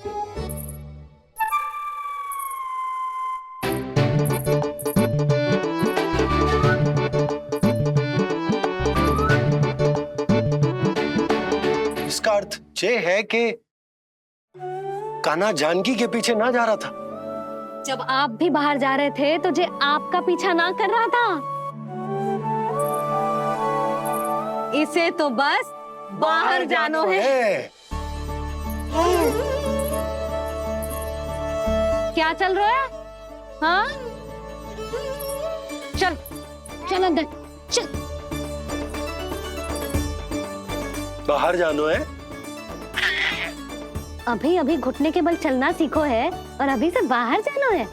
इसका अर्थ ये है कि कान्हा जानकी के पीछे ना जा रहा था। जब आप भी बाहर जा रहे थे तो जे आपका पीछा ना कर रहा था। इसे तो बस बाहर जानो है। क्या चल रहा है? हाँ, चल चल अंदर चल। बाहर जानो है? अभी अभी घुटने के बल चलना सीखो है, और अभी से बाहर जाना है?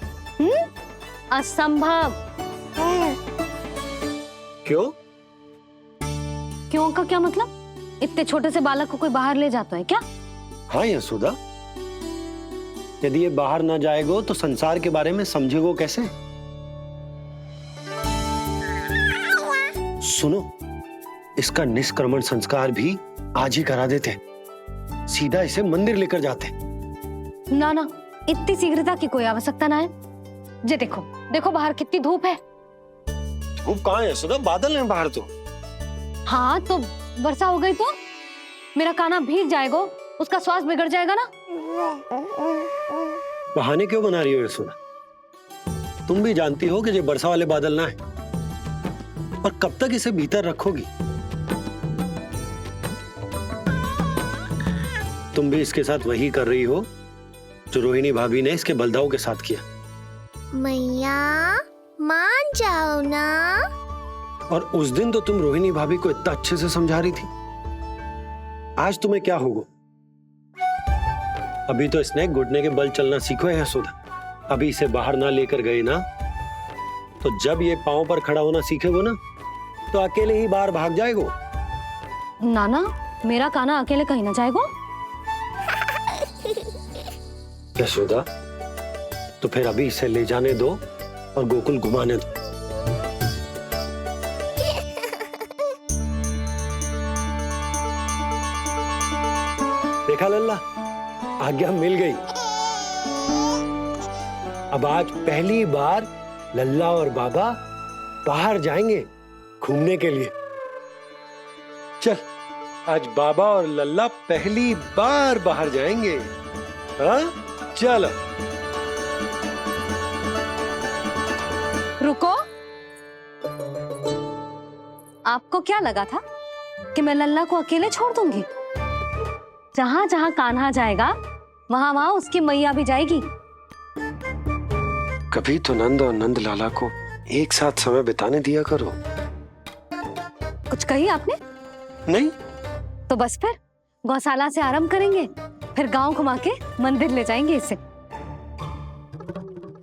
असंभव। क्यों? क्यों का क्या मतलब? इतने छोटे से बालक को कोई बाहर ले जाता है क्या? हाँ यशोदा, यदि ये बाहर ना जाएगो तो संसार के बारे में समझेगो कैसे? सुनो, इसका निष्क्रमण संस्कार भी आज ही करा देते, सीधा इसे मंदिर लेकर जाते। ना ना, इतनी शीघ्रता की कोई आवश्यकता ना है। जे देखो देखो बाहर कितनी धूप है। धूप कहाँ है यशोदा? बादल हैं बाहर तो। हाँ तो वर्षा हो गई तो मेरा कान्हा भीग जाएगा, उसका स्वास्थ्य बिगड़ जाएगा ना। बहाने क्यों बना रही हो यशोदा? तुम भी जानती हो कि ये वर्षा वाले बादल ना है, और कब तक इसे भीतर रखोगी? तुम भी इसके साथ वही कर रही हो जो रोहिणी भाभी ने इसके बलदाऊ के साथ किया। मैया मान जाओ ना। और उस दिन तो तुम रोहिणी भाभी को इतना अच्छे से समझा रही थी, आज तुम्हें क्या होगा? अभी तो इसने घुटने के बल चलना सीखो है यशोदा। अभी इसे बाहर ना लेकर गए ना, तो जब ये पांव पर खड़ा होना सीखेगो ना, तो अकेले ही बाहर भाग जाएगो। नाना, मेरा कान्हा अकेले कहीं ना जाएगा। यशोदा, तो फिर अभी इसे ले जाने दो और गोकुल घुमाने दो। देखा लल्ला, आज्ञा मिल गई। अब आज पहली बार लल्ला और बाबा बाहर जाएंगे घूमने के लिए। चल, आज बाबा और लल्ला पहली बार बाहर जाएंगे। हाँ, चलो। रुको आपको क्या लगा था कि मैं लल्ला को अकेले छोड़ दूंगी? जहां जहां कान्हा जाएगा वहां वहां उसकी मैया भी जाएगी। कभी तो नंद और नंद लाला को एक साथ समय बिताने दिया करो। कुछ कही आपने? नहीं। तो बस फिर गौशाला से आरंभ करेंगे, फिर गांव घुमा के मंदिर ले जाएंगे इसे।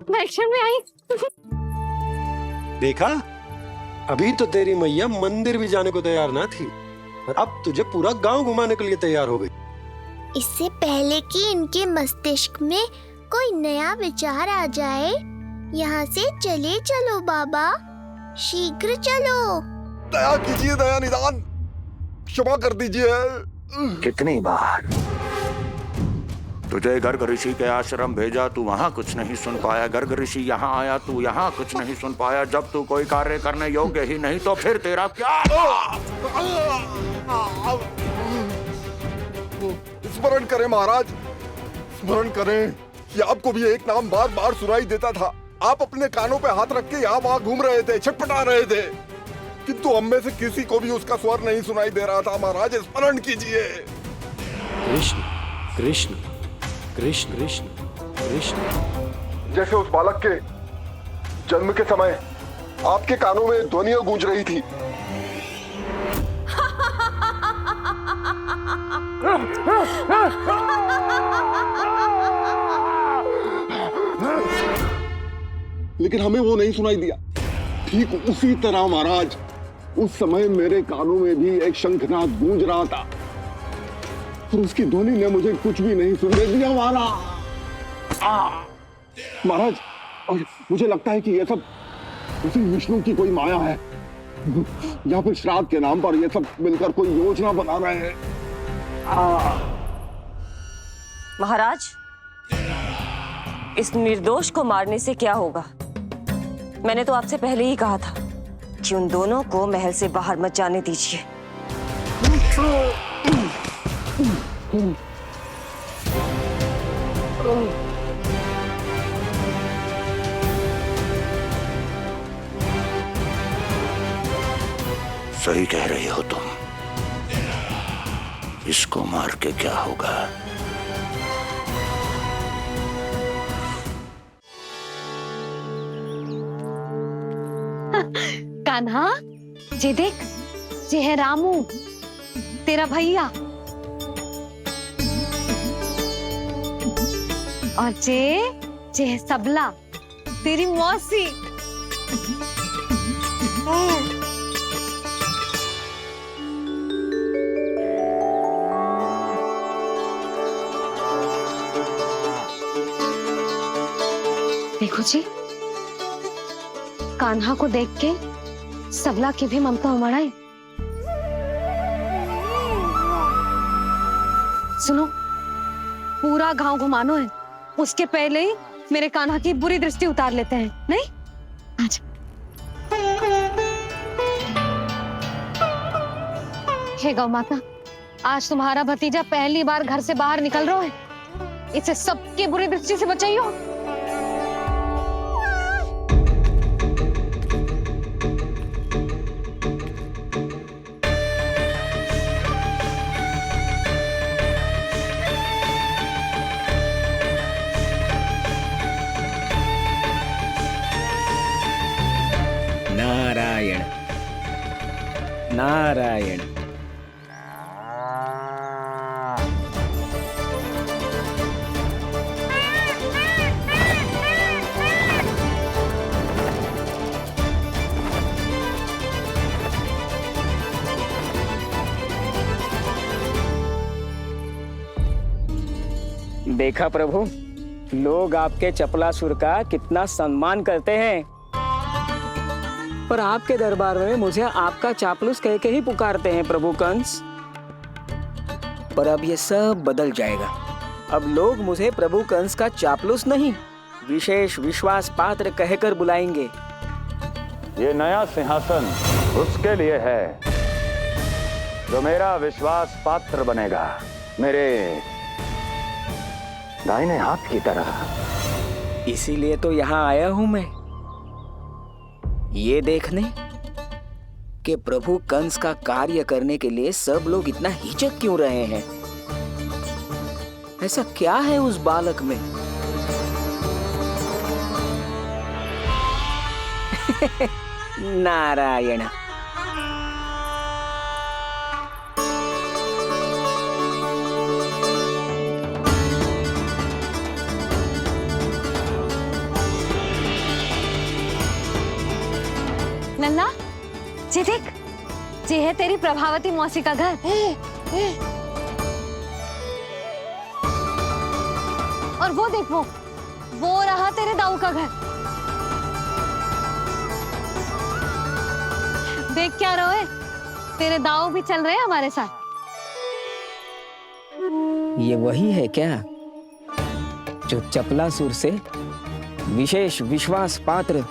मैं एक्शन में आई। देखा, अभी तो तेरी मैया मंदिर भी जाने को तैयार ना थी और अब तुझे पूरा गांव घुमाने के लिए तैयार हो गई। इससे पहले कि इनके मस्तिष्क में कोई नया विचार आ जाए, यहाँ से चले चलो बाबा, शीघ्र चलो। दया कीजिए, दया निदान, क्षमा कर दीजिए। कितनी बार तुझे गर्ग ऋषि के आश्रम भेजा, तू वहाँ कुछ नहीं सुन पाया। गर्ग ऋषि यहाँ आया, तू यहाँ कुछ नहीं सुन पाया। जब तू कोई कार्य करने योग्य ही नहीं तो फिर तेरा क्या? स्मरण करें महाराज, स्मरण करें कि आपको भी एक नाम बार बार सुनाई देता था। आप अपने कानों पे हाथ रख के यहाँ वहाँ घूम रहे थे, छटपटा रहे थे, किंतु हम में से किसी को भी उसका स्वर नहीं सुनाई दे रहा था। महाराज स्मरण कीजिए। कृष्ण कृष्ण कृष्ण कृष्ण कृष्ण। जैसे उस बालक के जन्म के समय आपके कानों में ध्वनियां गूंज रही थी। लेकिन हमें वो नहीं सुनाई दिया। ठीक उसी तरह महाराज, उस समय मेरे कानों में भी एक शंखनाद गूंज रहा था और उसकी ध्वनि ने मुझे कुछ भी नहीं सुनने दिया। महाराज, और मुझे लगता है कि ये सब उसी विष्णु की कोई माया है, या फिर श्राद्ध के नाम पर ये सब मिलकर कोई योजना बना रहे हैं। महाराज, इस निर्दोष को मारने से क्या होगा? मैंने तो आपसे पहले ही कहा था कि उन दोनों को महल से बाहर मत जाने दीजिए। सही कह रही हो तुम। इसको मार के क्या होगा? कान्हा, जे देख, जे है रामू, तेरा भैया, और जे है सबला, तेरी मौसी। देखो जी, कान्हा को देख के सबला की भी ममता उमड़ आई। सुनो, पूरा गांव घुमानो है, उसके पहले ही मेरे कान्हा की बुरी दृष्टि उतार लेते हैं, नहीं? अच्छा। हे गौ माता, आज तुम्हारा भतीजा पहली बार घर से बाहर निकल रहा है, इसे सबकी बुरी दृष्टि से बचाइयो। नारायण नारायण। देखा प्रभु, लोग आपके चपलासुर का कितना सम्मान करते हैं, पर आपके दरबार में मुझे आपका चापलूस कह के ही पुकारते हैं प्रभु कंस। पर अब ये सब बदल जाएगा। अब लोग मुझे प्रभु कंस का चापलूस नहीं, विशेष विश्वास पात्र कहकर बुलाएंगे। ये नया सिंहासन उसके लिए है जो मेरा विश्वास पात्र बनेगा, मेरे दाहिने हाथ की तरह। इसीलिए तो यहाँ आया हूं मैं, ये देखने कि प्रभु कंस का कार्य करने के लिए सब लोग इतना हिचक क्यों रहे हैं? ऐसा क्या है उस बालक में? नारायण। लल्ला, ये देख, ये है तेरी प्रभावती मौसी का घर। और वो देख, वो रहा तेरे दाऊ का घर। देख क्या रोए, तेरे दाऊ भी चल रहे हैं हमारे साथ। ये वही है क्या जो चपलासुर से विशेष विश्वास पात्र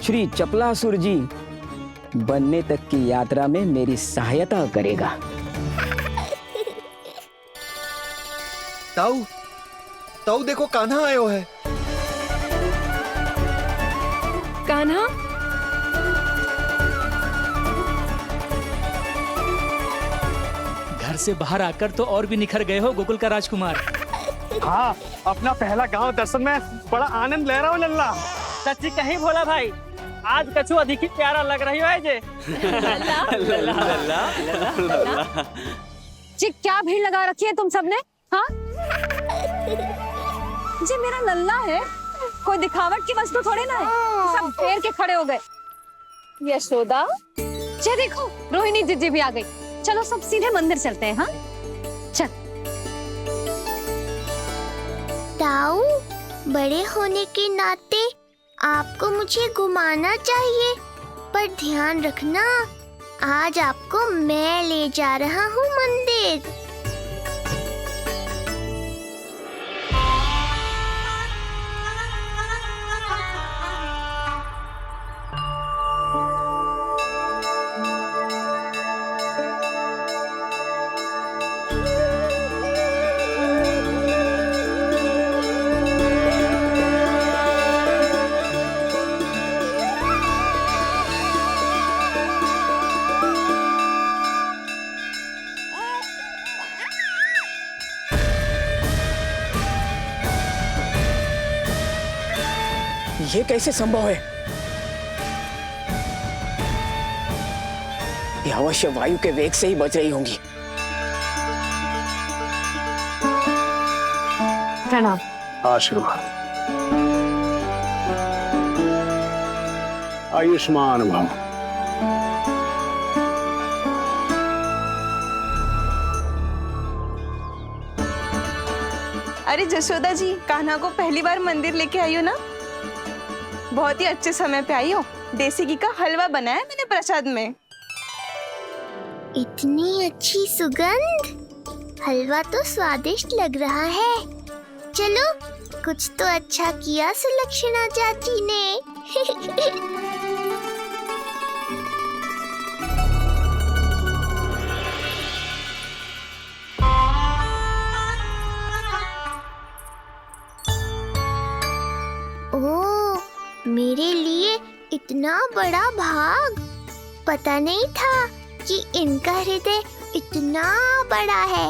श्री चपलासुर जी बनने तक की यात्रा में मेरी सहायता करेगा? ताऊ, ताऊ देखो कान्हा आयो है। कान्हा, घर से बाहर आकर तो और भी निखर गए हो गोकुल का राजकुमार। हाँ, अपना पहला गांव दर्शन में बड़ा आनंद ले रहा हूँ लल्ला। सच्ची कहीं भोला भाई, आज कछु अधिक ही प्यारा लग रही है जे। जी क्या भीड़ लगा रखी है तुम सबने? हाँ जी, मेरा लल्ला है, कोई दिखावट की वस्तु थोड़ी ना है। सब फेर के खड़े हो गए। यशोदा, ये देखो रोहिणी जीजी भी आ गई। चलो सब सीधे मंदिर चलते हैं। हाँ चल। ताऊ, बड़े होने के नाते आपको मुझे घुमाना चाहिए, पर ध्यान रखना, आज आपको मैं ले जा रहा हूँ मंदिर। ये कैसे संभव है? ये अवश्य वायु के वेग से ही बच रही होंगी। प्रणाम। आशीर्वाद। आयुष्मान भव। अरे जशोदा जी, कान्हा को पहली बार मंदिर लेके आई हो ना? बहुत ही अच्छे समय पे आई हो। देसी घी का हलवा बनाया मैंने प्रसाद में। इतनी अच्छी सुगंध, हलवा तो स्वादिष्ट लग रहा है। चलो, कुछ तो अच्छा किया सुलक्षणा चाची ने। ओह, मेरे लिए इतना बड़ा भाग। पता नहीं था कि इनका हृदय इतना बड़ा है।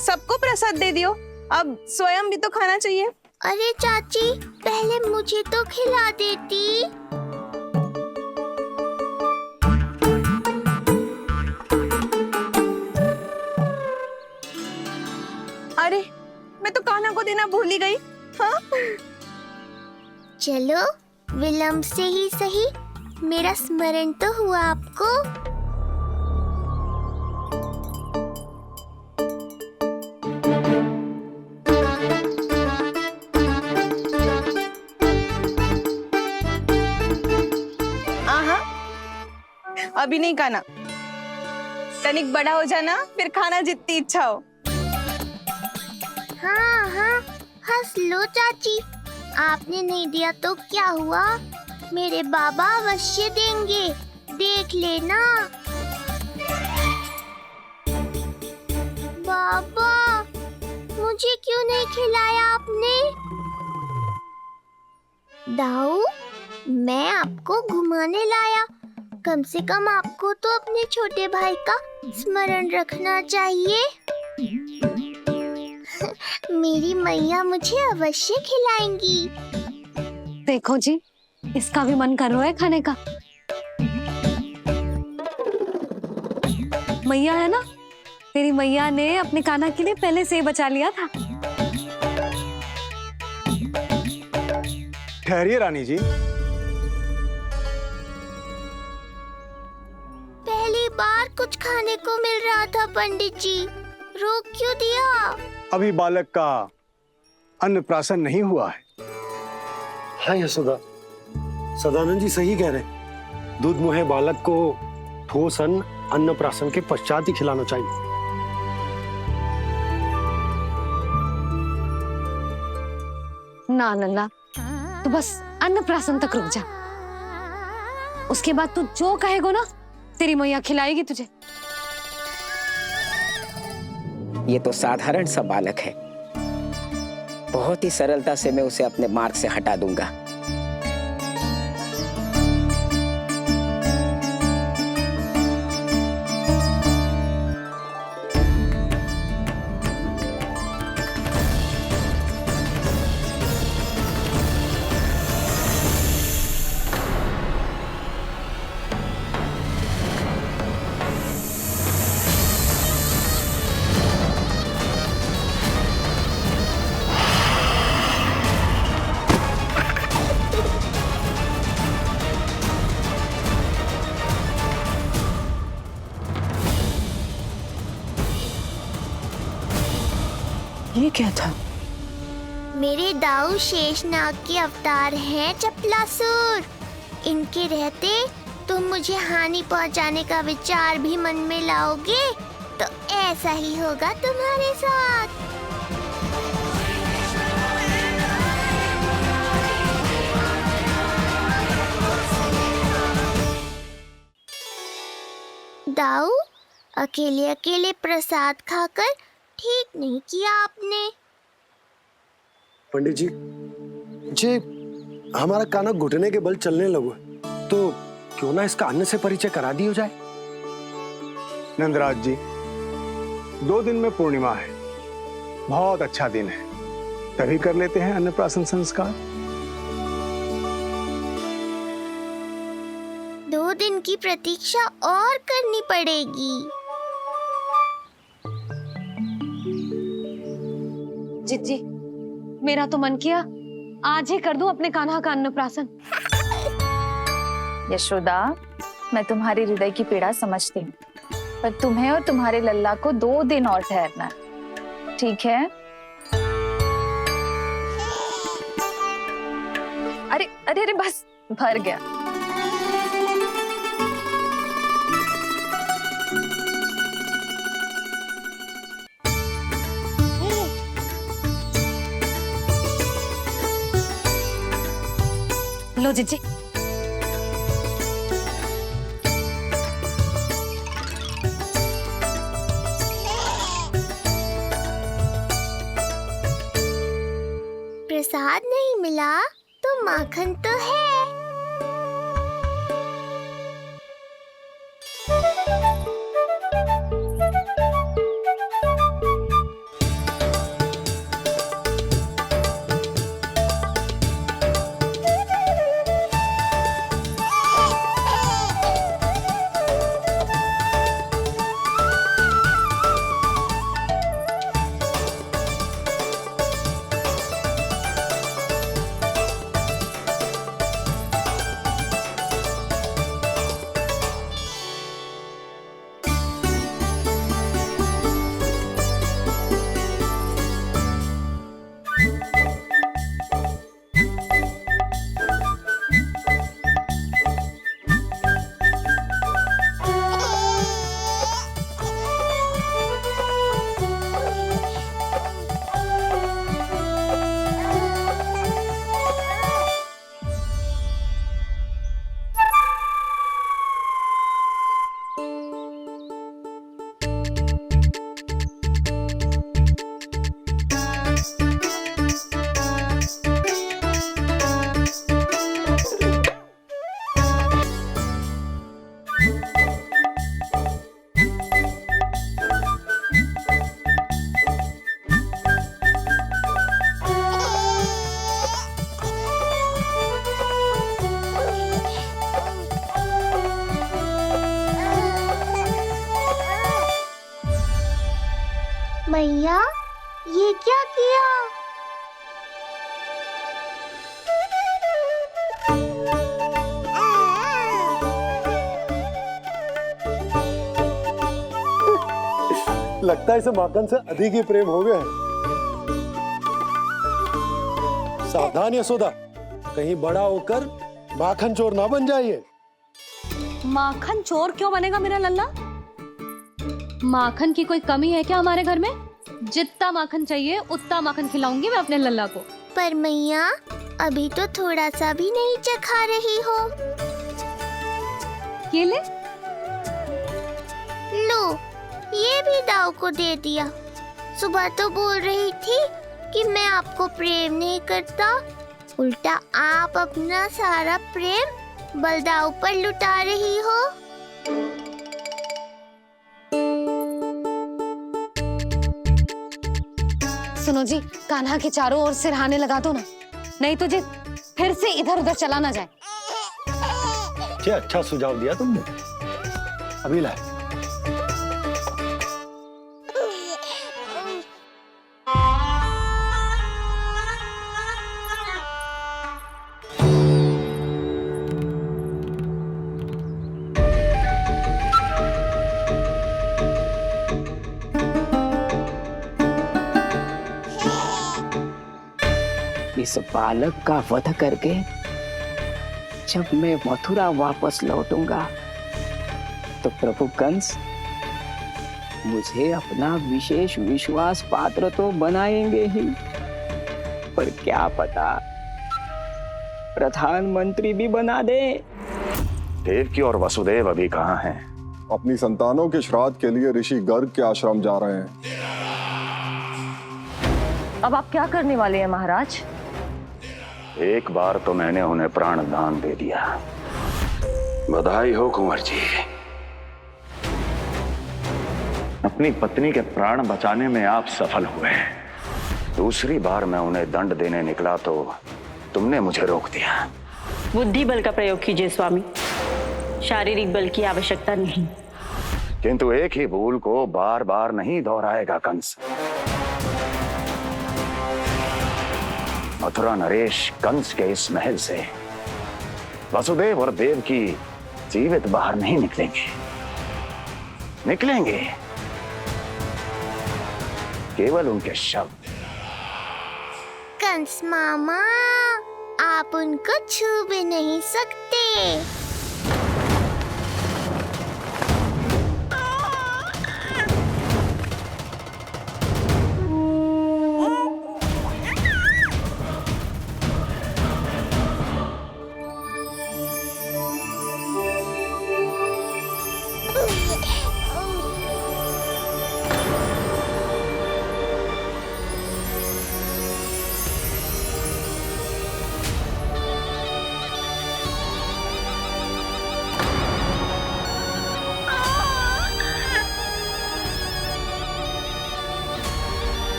सबको प्रसाद दे दियो, अब स्वयं भी तो खाना चाहिए। अरे चाची, पहले मुझे तो खिला देती। अरे, मैं तो कान्हा को देना भूल ही गई। हाँ? चलो, विलंब से ही सही, मेरा स्मरण तो हुआ आपको। अभी नहीं खाना, तनिक बड़ा हो जाना, फिर खाना जितनी इच्छा हो। हाँ हाँ, हंस लो चाची। आपने नहीं दिया तो क्या हुआ, मेरे बाबा अवश्य देंगे, देख लेना। बाबा, मुझे क्यों नहीं खिलाया आपने? दाऊ, मैं आपको घुमाने लाया, कम से कम आपको तो अपने छोटे भाई का स्मरण रखना चाहिए। मेरी मैया मुझे अवश्य खिलाएंगी। देखो जी, इसका भी मन कर रहा है खाने का। मैया है ना, तेरी मैया ने अपने कान्हा के लिए पहले से ही बचा लिया था। ठहरिए रानी जी। पहली बार कुछ खाने को मिल रहा था पंडित जी, रोक क्यों दिया? अभी बालक का अन्नप्राशन नहीं हुआ है। हाँ यशोदा, सदानंद जी सही कह रहे। दूध मुहे बालक को ठोस अन्नप्राशन के पश्चात ही खिलाना चाहिए। ना लल्ला, तू बस अन्नप्राशन तक रुक जा। उसके बाद तू जो कहेगो ना, तेरी मैया खिलाएगी तुझे। ये तो साधारण सा बालक है, बहुत ही सरलता से मैं उसे अपने मार्ग से हटा दूंगा। ये क्या था? मेरे दाऊ शेषनाग के अवतार हैं चपलासुर। इनके रहते तुम मुझे हानि पहुंचाने का विचार भी मन में लाओगे तो ऐसा ही होगा तुम्हारे साथ। दाऊ, अकेले अकेले प्रसाद खाकर ठीक नहीं किया आपने। पंडित जी, हमारा कान्हा घुटने के बल चलने लगो, तो क्यों ना इसका अन्न से परिचय करा दिया जाए। नंदराज जी, 2 दिन में पूर्णिमा है, बहुत अच्छा दिन है, तभी कर लेते हैं अन्नप्राशन संस्कार। 2 दिन की प्रतीक्षा और करनी पड़ेगी। जिज्जी, मेरा तो मन किया आज ही कर दूं अपने कान्हा का अन्नप्राशन। यशोदा, मैं तुम्हारी हृदय की पीड़ा समझती हूँ, पर तुम्हें और तुम्हारे लल्ला को 2 दिन और ठहरना है, ठीक है? अरे अरे अरे, बस भर गया। लो जिज्जी। प्रसाद नहीं मिला तो माखन तो है। मैया, ये क्या किया? लगता है इसे माखन से अधिक ही प्रेम हो गया है। सावधान यशोदा, कहीं बड़ा होकर माखन चोर ना बन जाइए। माखन चोर क्यों बनेगा मेरा लल्ला? माखन की कोई कमी है क्या हमारे घर में? जितना माखन चाहिए उतना माखन खिलाऊंगी मैं अपने लल्ला को। पर मैया, अभी तो थोड़ा सा भी नहीं चखा रही हो। ये ले। लो, ये भी दाऊ को दे दिया। सुबह तो बोल रही थी कि मैं आपको प्रेम नहीं करता, उल्टा आप अपना सारा प्रेम बलदाऊ पर लुटा रही हो। सुनो जी, कान्हा के चारों ओर सिरहाने लगा दो ना, नहीं तो जी फिर से इधर उधर चला ना जाए। अच्छा सुझाव दिया तुमने। अभी लाए। इस बालक का वध करके जब मैं मथुरा वापस लौटूंगा तो प्रभु कंस मुझे अपना विशेष विश्वास पात्र तो बनाएंगे ही, पर क्या पता प्रधानमंत्री भी बना दे। देवकी और वसुदेव अभी कहाँ हैं? अपनी संतानों के श्राद्ध के लिए ऋषि गर्ग के आश्रम जा रहे हैं। अब आप क्या करने वाले हैं महाराज? एक बार तो मैंने उन्हें प्राण दान दे दिया। बधाई हो कुंवर जी। अपनी पत्नी के प्राण बचाने में आप सफल हुए। दूसरी बार मैं उन्हें दंड देने निकला तो तुमने मुझे रोक दिया। बुद्धि बल का प्रयोग कीजिए स्वामी, शारीरिक बल की आवश्यकता नहीं। किंतु एक ही भूल को बार बार नहीं दोहराएगा कंस। मथुरा नरेश कंस के इस महल से वसुदेव और देवकी जीवित बाहर नहीं निकलेंगे, केवल उनके शव। कंस मामा, आप उनको छू भी नहीं सकते।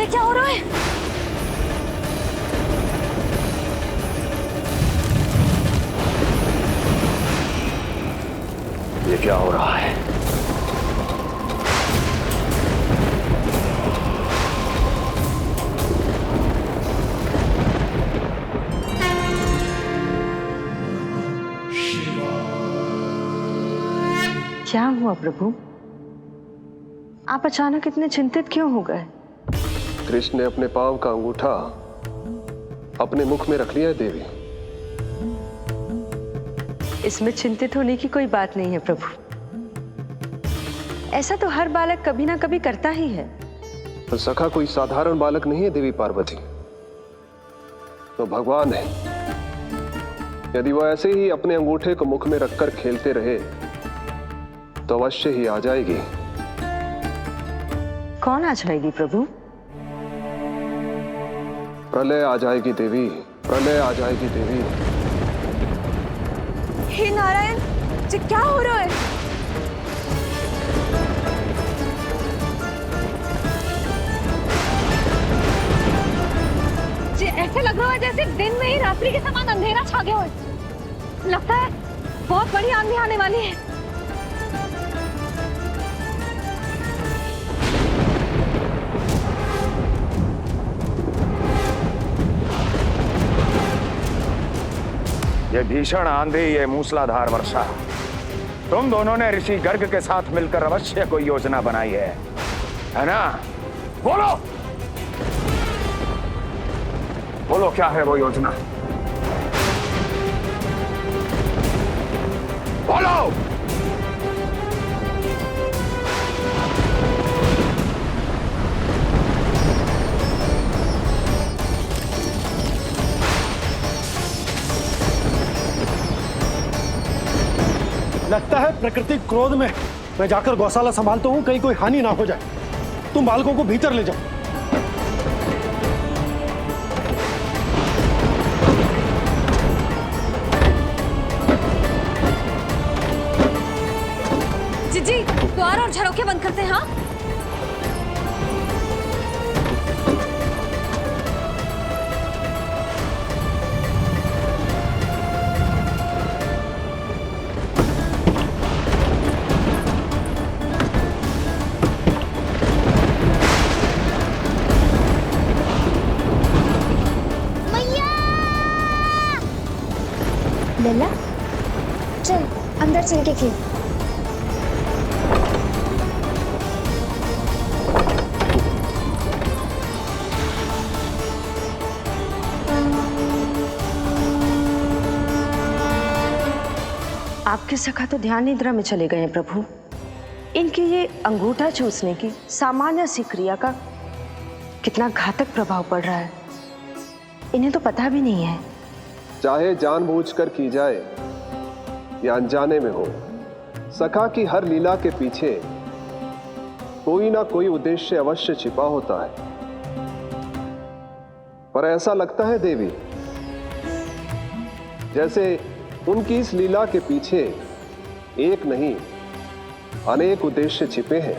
ये क्या हो रहा है? ये क्या हो रहा है? क्या हुआ प्रभु? आप अचानक इतने चिंतित क्यों हो गए? कृष्ण ने अपने पांव का अंगूठा अपने मुख में रख लिया है देवी। इसमें चिंतित होने की कोई बात नहीं है प्रभु। ऐसा तो हर बालक कभी ना कभी करता ही है। पर सखा कोई साधारण बालक नहीं है देवी पार्वती, तो भगवान है। यदि वो ऐसे ही अपने अंगूठे को मुख में रखकर खेलते रहे तो अवश्य ही आ जाएगी। कौन आ जाएगी प्रभु? प्रलय आ जाएगी देवी, प्रलय आ जाएगी देवी। हे नारायण जी, क्या हो रहा है? जी ऐसे लग रहा है जैसे दिन में ही रात्रि के समान अंधेरा छा गया हो। लगता है बहुत बड़ी आंधी आने वाली है। ये भीषण आंधी, ये मूसलाधार वर्षा, तुम दोनों ने ऋषि गर्ग के साथ मिलकर अवश्य कोई योजना बनाई है ना? बोलो बोलो, क्या है वो योजना? बोलो। लगता है प्रकृति क्रोध में। मैं जाकर गौशाला संभालता हूँ, कहीं कोई हानि ना हो जाए। तुम बालकों को भीतर ले जाओ। जी द्वार और झरोखे बंद करते हैं। हाँ लल्ला चल अंदर चल के खेल। आपके सखा तो ध्यान निद्रा में चले गए हैं प्रभु। इनकी ये अंगूठा चूसने की सामान्य सी क्रिया का कितना घातक प्रभाव पड़ रहा है, इन्हें तो पता भी नहीं है। चाहे जानबूझकर की जाए या अनजाने में हो, सखा की हर लीला के पीछे कोई ना कोई उद्देश्य अवश्य छिपा होता है। पर ऐसा लगता है देवी जैसे उनकी इस लीला के पीछे एक नहीं अनेक उद्देश्य छिपे हैं।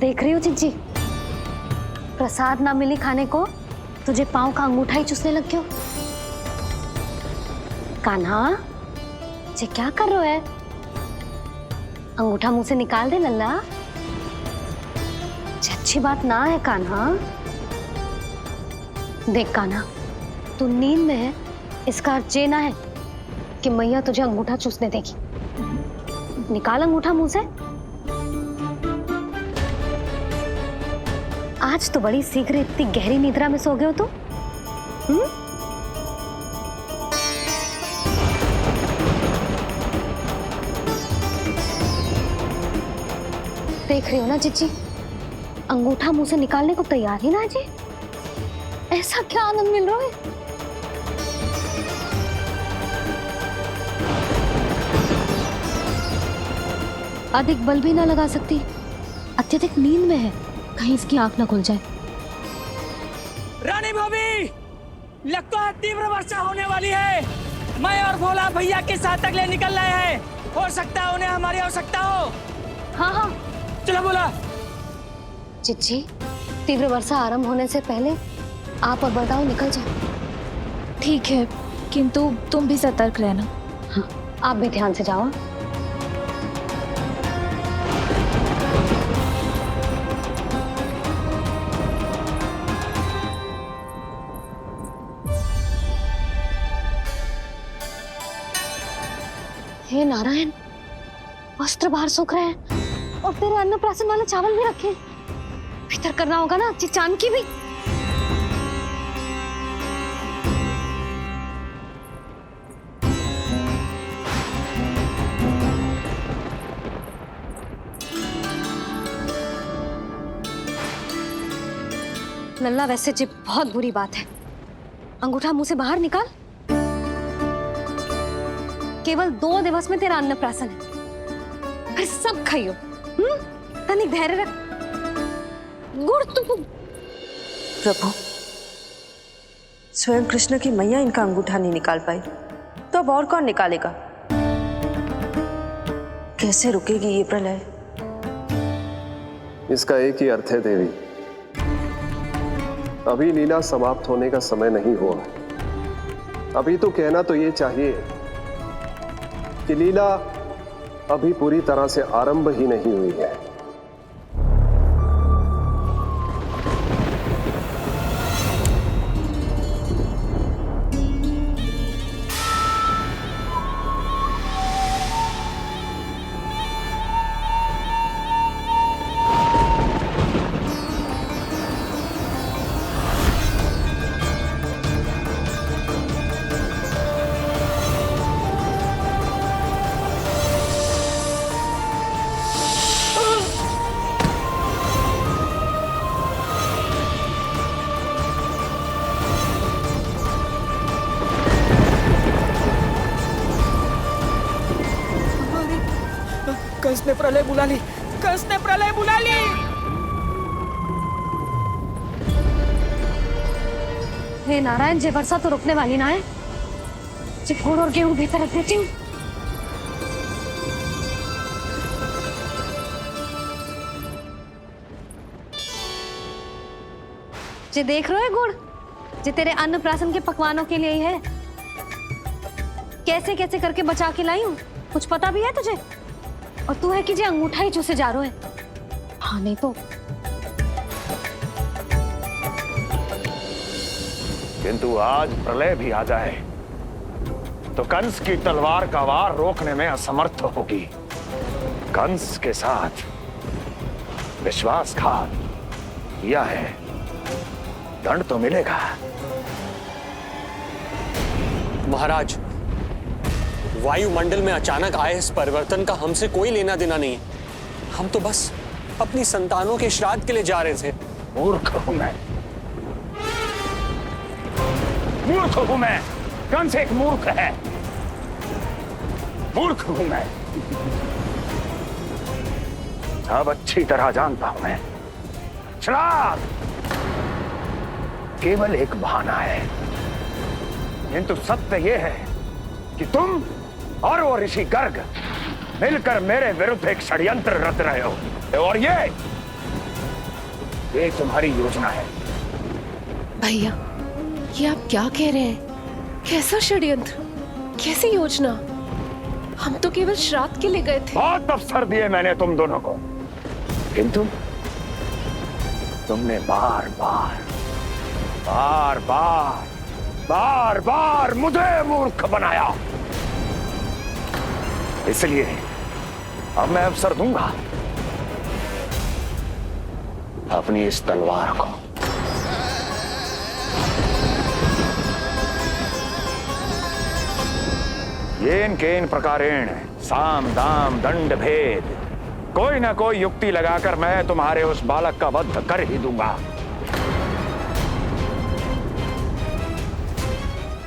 देख रही हो चिंची, प्रसाद ना मिली खाने को, तुझे पांव का अंगूठा ही चूसने लग गयो। कान्हा ये क्या कर रहे हो है? अंगूठा मुंह से निकाल दे लल्ला। अच्छी बात ना है कान्हा। देख कान्हा, तू नींद में है, इसका अर्थ ये ना है कि मैया तुझे अंगूठा चूसने देगी। निकाल अंगूठा मुंह से। आज तो बड़ी शीघ्र इतनी गहरी निद्रा में सो गए हो तुम। देख रही हो ना चिच्ची, अंगूठा मुंह से निकालने को तैयार ही ना जी। ऐसा क्या आनंद मिल रहा है? अधिक बल भी ना लगा सकती, अत्यधिक नींद में है। कहीं इसकी आंख ना खुल जाए। रानी भाभी, लगता है तीव्र वर्षा होने वाली है। मैं और भोला भैया के साथ अगले निकल रहे हैं। हो सकता है उन्हें हमारी आवश्यकता हो। हाँ हाँ चलो बोला। चिच्ची, तीव्र वर्षा आरंभ होने से पहले आप और बरदाऊ निकल जाओ। ठीक है, किंतु तुम भी सतर्क रहना। हाँ, आप भी ध्यान से जाओ। हे नारायण, वस्त्र बाहर सूख रहे हैं और तेरे अन्नप्राशन वाले चावल भी रखे हैं। भीतर करना होगा ना चिचान की भी। लल्ला, वैसे जी बहुत बुरी बात है। अंगूठा मुंह से बाहर निकाल। केवल 2 दिवस में तेरा अन्नप्राशन है, फिर सब खाइयो। तनिक धैर्य रख। गुड़ तो प्रभु, स्वयं कृष्ण की मैया इनका अंगूठा नहीं निकाल पाई, तो अब और कौन निकालेगा? कैसे रुकेगी ये प्रलय? इसका एक ही अर्थ है देवी, अभी लीला समाप्त होने का समय नहीं हुआ। अभी तो कहना तो ये चाहिए कि लीला अभी पूरी तरह से आरंभ ही नहीं हुई है। कंस ने प्रलय बुला ली, कंस ने प्रलय बुला ली। हे नारायण, जे वर्षा तो रुकने वाली ना है। जे गुड़ और गेहूं भीतर रख देती हूँ। जे देख रहे हो गुड़, जे तेरे अन्नप्राशन के पकवानों के लिए ही है। कैसे कैसे करके बचा के लाई हूँ, कुछ पता भी है तुझे? और तू है कि जे अंगूठा ही चूसे जा रहा है। हाँ नहीं तो। किंतु आज प्रलय भी आ जाए तो कंस की तलवार का वार रोकने में असमर्थ होगी। कंस के साथ विश्वासघात किया है, दंड तो मिलेगा। महाराज, वायुमंडल में अचानक आए इस परिवर्तन का हमसे कोई लेना देना नहीं है। हम तो बस अपनी संतानों के श्राद्ध के लिए जा रहे थे। मूर्ख हूं मैं, मूर्ख हूं मैं। कंस एक मूर्ख है, मूर्ख हूं मैं। अब अच्छी तरह जानता हूं मैं, श्राद्ध केवल एक बहाना है। किंतु सत्य यह है कि तुम और वो ऋषि गर्ग मिलकर मेरे विरुद्ध एक षड्यंत्र रच रहे हो, और ये तुम्हारी योजना है। भैया, ये आप क्या कह रहे हैं? कैसा षड्यंत्र, कैसी योजना? हम तो केवल श्राद्ध के लिए गए थे। बहुत अवसर दिए मैंने तुम दोनों को, किंतु तुमने बार बार बार बार बार बार मुझे मूर्ख बनाया। इसलिए अब मैं अवसर दूंगा अपनी इस तलवार को। येन केन प्रकारेण साम दाम दंड भेद, कोई ना कोई युक्ति लगाकर मैं तुम्हारे उस बालक का वध कर ही दूंगा।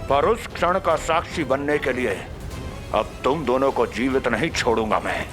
पर उस क्षण का साक्षी बनने के लिए अब तुम दोनों को जीवित नहीं छोड़ूंगा मैं।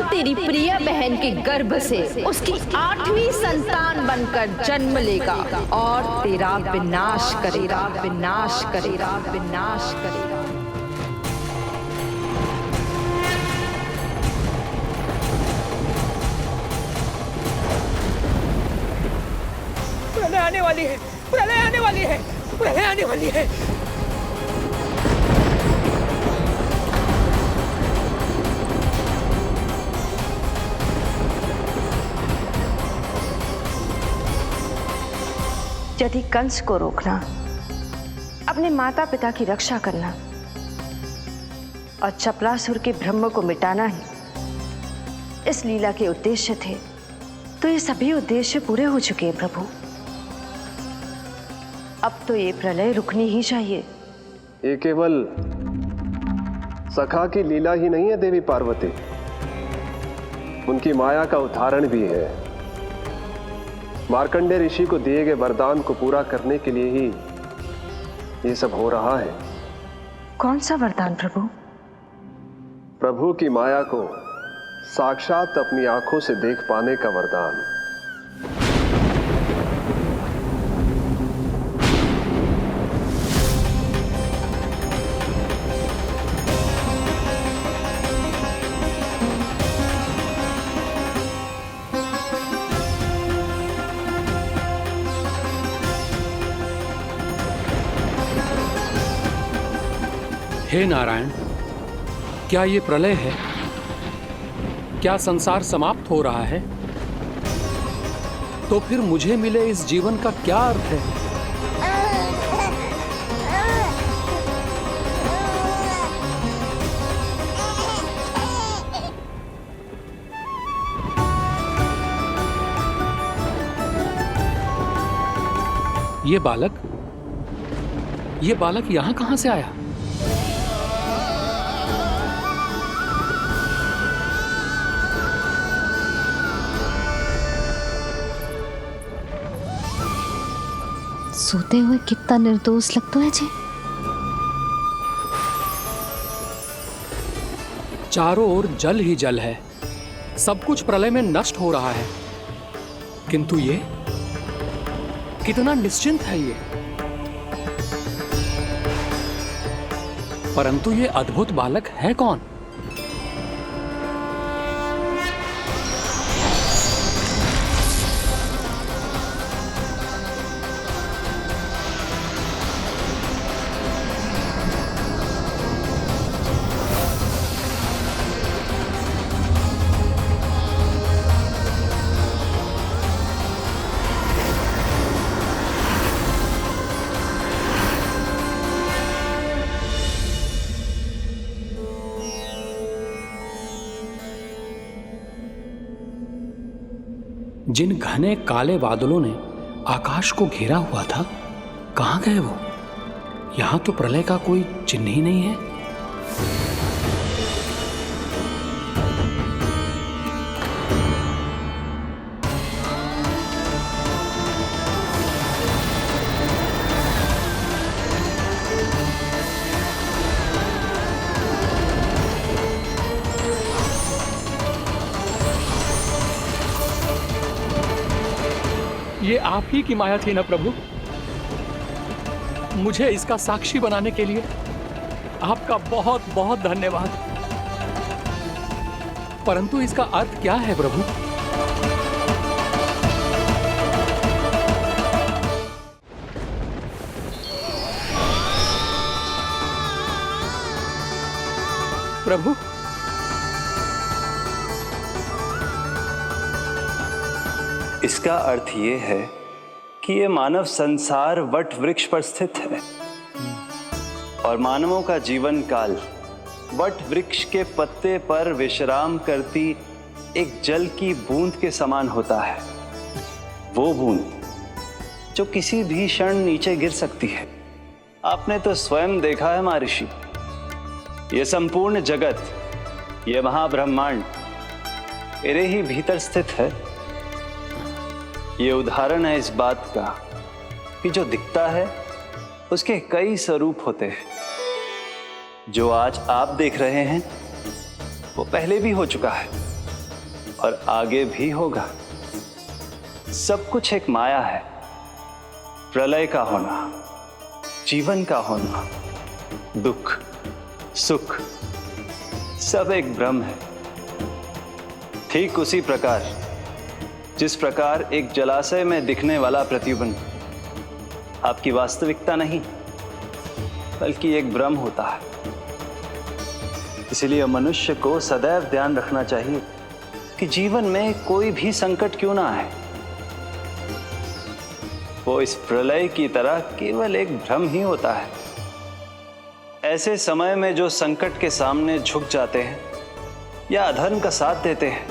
तेरी प्रिय बहन के गर्भ से उसकी 8वीं संतान बनकर जन्म लेगा और तेरा विनाश करेगा, विनाश करेगा, विनाश करेगा। प्रलय आने वाली है, प्रलय आने वाली है, प्रलय आने वाली है। यदि कंस को रोकना, अपने माता पिता की रक्षा करना और चपलासुर के ब्रह्म को मिटाना ही इस लीला के उद्देश्य थे, तो ये सभी उद्देश्य पूरे हो चुके हैं प्रभु। अब तो ये प्रलय रुकनी ही चाहिए। ये केवल सखा की लीला ही नहीं है देवी पार्वती, उनकी माया का उदाहरण भी है। मार्कंडेय ऋषि को दिए गए वरदान को पूरा करने के लिए ही ये सब हो रहा है। कौन सा वरदान प्रभु? प्रभु की माया को साक्षात अपनी आंखों से देख पाने का वरदान। हे नारायण, क्या ये प्रलय है? क्या संसार समाप्त हो रहा है? तो फिर मुझे मिले इस जीवन का क्या अर्थ है? ये बालक यहां कहां से आया? सोते हुए कितना निर्दोष लगता है जी। चारों ओर जल ही जल है, सब कुछ प्रलय में नष्ट हो रहा है, किंतु ये कितना निश्चिंत है ये। परंतु ये अद्भुत बालक है कौन? जिन घने काले बादलों ने आकाश को घेरा हुआ था, कहां गए वो? यहां तो प्रलय का कोई चिन्ह ही नहीं है। ये आप ही की माया थी ना प्रभु? मुझे इसका साक्षी बनाने के लिए आपका बहुत बहुत धन्यवाद। परंतु इसका अर्थ क्या है प्रभु? प्रभु, इसका अर्थ ये है कि ये मानव संसार वट वृक्ष पर स्थित है और मानवों का जीवन काल वट वृक्ष के पत्ते पर विश्राम करती एक जल की बूंद के समान होता है। वो बूंद जो किसी भी क्षण नीचे गिर सकती है। आपने तो स्वयं देखा है महर्षि, ये संपूर्ण जगत, ये महाब्रह्मांड मेरे ही भीतर स्थित है। ये उदाहरण है इस बात का कि जो दिखता है उसके कई स्वरूप होते हैं। जो आज आप देख रहे हैं वो पहले भी हो चुका है और आगे भी होगा। सब कुछ एक माया है। प्रलय का होना, जीवन का होना, दुख सुख सब एक भ्रम है। ठीक उसी प्रकार जिस प्रकार एक जलाशय में दिखने वाला प्रतिबिंब आपकी वास्तविकता नहीं बल्कि एक भ्रम होता है। इसलिए मनुष्य को सदैव ध्यान रखना चाहिए कि जीवन में कोई भी संकट क्यों ना आए, वो इस प्रलय की तरह केवल एक भ्रम ही होता है। ऐसे समय में जो संकट के सामने झुक जाते हैं या अधर्म का साथ देते हैं,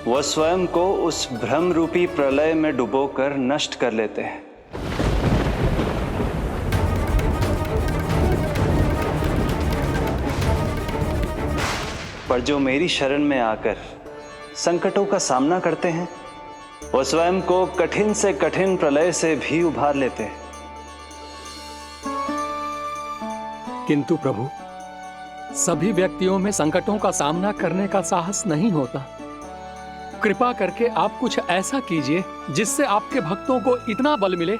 वह स्वयं को उस भ्रम रूपी प्रलय में डुबोकर नष्ट कर लेते हैं। पर जो मेरी शरण में आकर संकटों का सामना करते हैं, वो स्वयं को कठिन से कठिन प्रलय से भी उभार लेते हैं। किंतु प्रभु, सभी व्यक्तियों में संकटों का सामना करने का साहस नहीं होता। कृपा करके आप कुछ ऐसा कीजिए जिससे आपके भक्तों को इतना बल मिले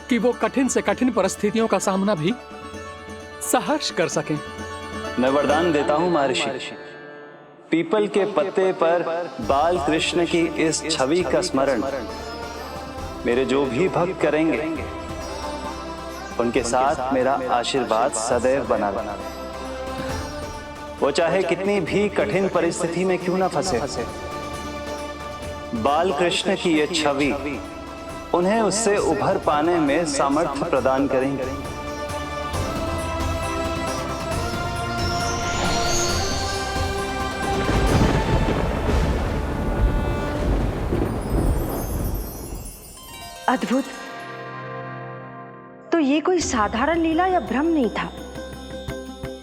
कि वो कठिन से कठिन परिस्थितियों का सामना भी सहर्ष कर सकें। मैं वरदान देता हूं महर्षि, पीपल के पत्ते पर बाल कृष्ण की इस छवि का स्मरण मेरे जो भी भक्त करेंगे, उनके साथ मेरा आशीर्वाद सदैव बना रहे। वो चाहे कितनी भी कठिन परिस्थिति में क्यों ना फंसे, बाल कृष्ण की ये छवि उन्हें उससे उभर पाने में सामर्थ्य प्रदान करेंगे। अद्भुत। तो ये कोई साधारण लीला या भ्रम नहीं था,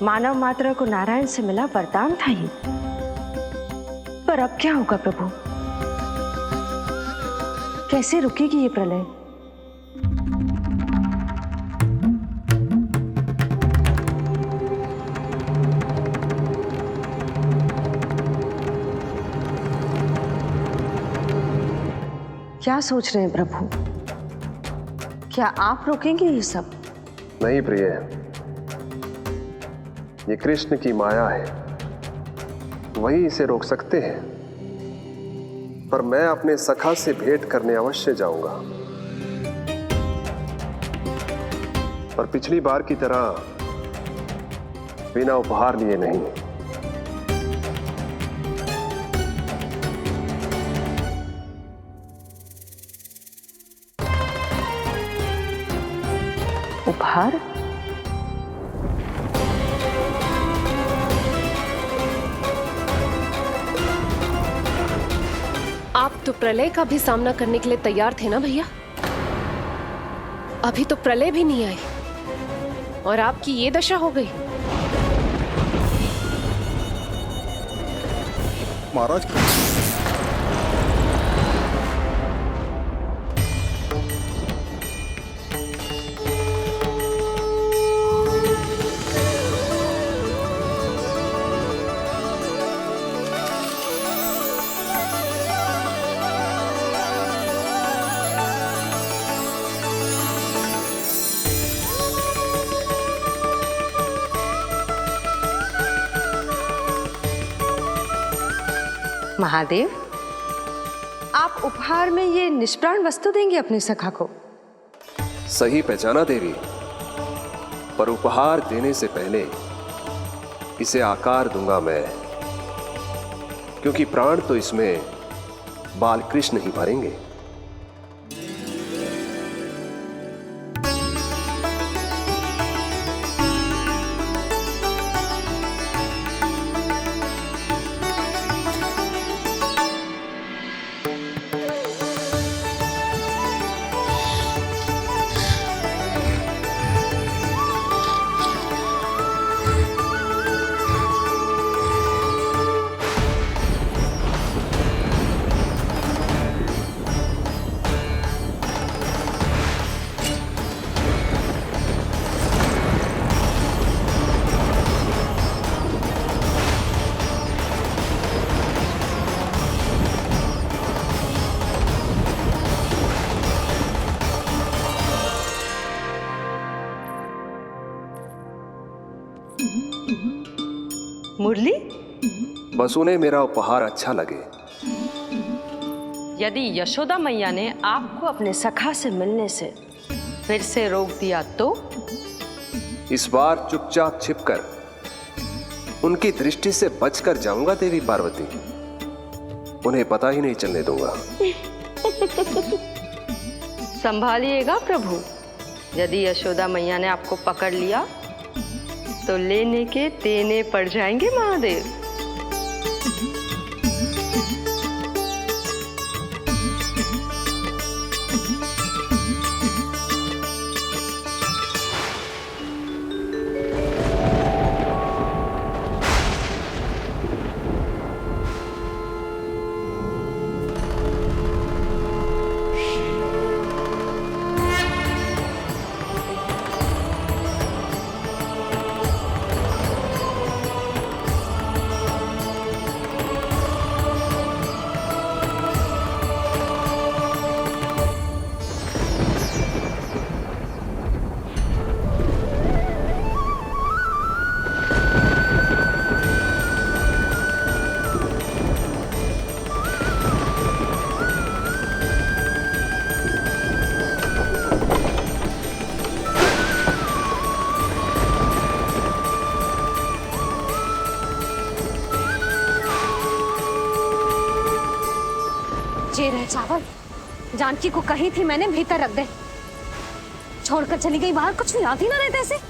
मानव मात्र को नारायण से मिला वरदान था ये। पर अब क्या होगा प्रभु? कैसे रुकेगी ये प्रलय? क्या सोच रहे हैं प्रभु? क्या आप रोकेंगे ये सब? नहीं प्रिय, ये कृष्ण की माया है, वही इसे रोक सकते हैं। पर मैं अपने सखा से भेंट करने अवश्य जाऊंगा। पर पिछली बार की तरह बिना उपहार लिए नहीं। उपहार? आप तो प्रलय का भी सामना करने के लिए तैयार थे ना भैया? अभी तो प्रलय भी नहीं आई और आपकी ये दशा हो गई। महाराज, महादेव, आप उपहार में ये निष्प्राण वस्तु देंगे अपने सखा को? सही पहचाना देवी, पर उपहार देने से पहले इसे आकार दूंगा मैं, क्योंकि प्राण तो इसमें बाल कृष्ण ही भरेंगे। मुरली? बस उन्हें मेरा उपहार अच्छा लगे। यदि यशोदा मैया ने आपको अपने सखा से मिलने से फिर से रोक दिया तो? इस बार चुपचाप छिपकर उनकी दृष्टि से बचकर जाऊंगा देवी पार्वती। उन्हें पता ही नहीं चलने दूंगा। संभालिएगा प्रभु, यदि यशोदा मैया ने आपको पकड़ लिया तो लेने के देने पड़ जाएंगे महादेव। ये रहे चावल, जानकी को कही थी मैंने भीतर रख दे। छोड़कर चली गई बाहर, कुछ याद ही ना रहते ऐसे।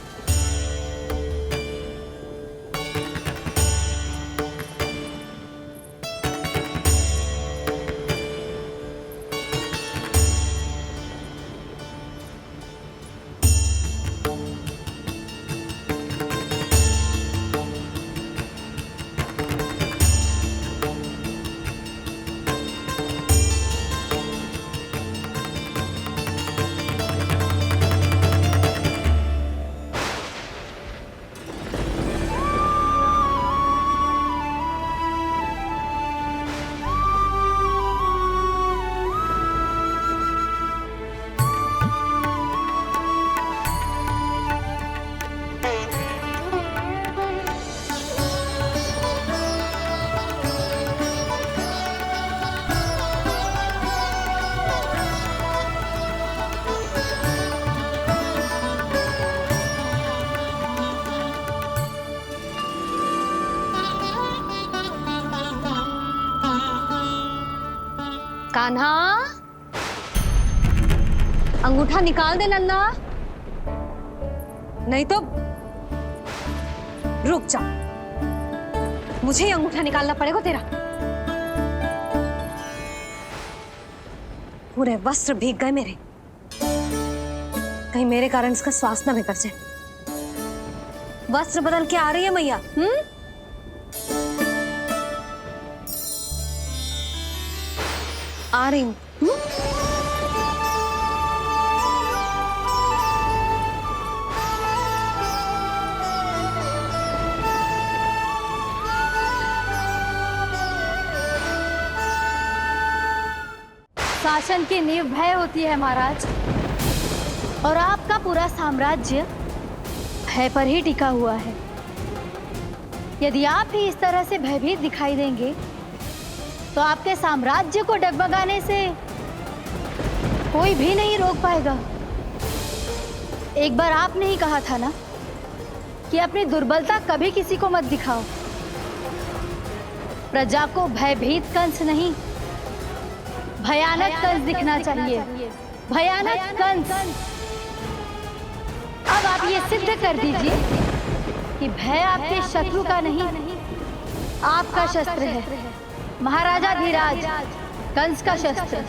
कान्हा, अंगूठा निकाल दे नन्ना, नहीं तो रुक जा, मुझे ही अंगूठा निकालना पड़ेगा तेरा। पूरे वस्त्र भीग गए मेरे, कहीं मेरे कारण इसका श्वास ना बिगड़ जाए। वस्त्र बदल के आ रही है मैया। आ रही हूँ। शासन की नींव भय होती है महाराज, और आपका पूरा साम्राज्य भय पर ही टिका हुआ है। यदि आप ही इस तरह से भयभीत दिखाई देंगे तो आपके साम्राज्य को डगमगाने से कोई भी नहीं रोक पाएगा। एक बार आपने ही कहा था ना कि अपनी दुर्बलता कभी किसी को मत दिखाओ। प्रजा को भयभीत कंस नहीं, भयानक कंस दिखना चाहिए, भयानक कंस। अब आप ये सिद्ध कर दीजिए कि भय आपके शत्रु का नहीं, आपका शस्त्र है। महाराजा धीराज, कंस का शस्त्र।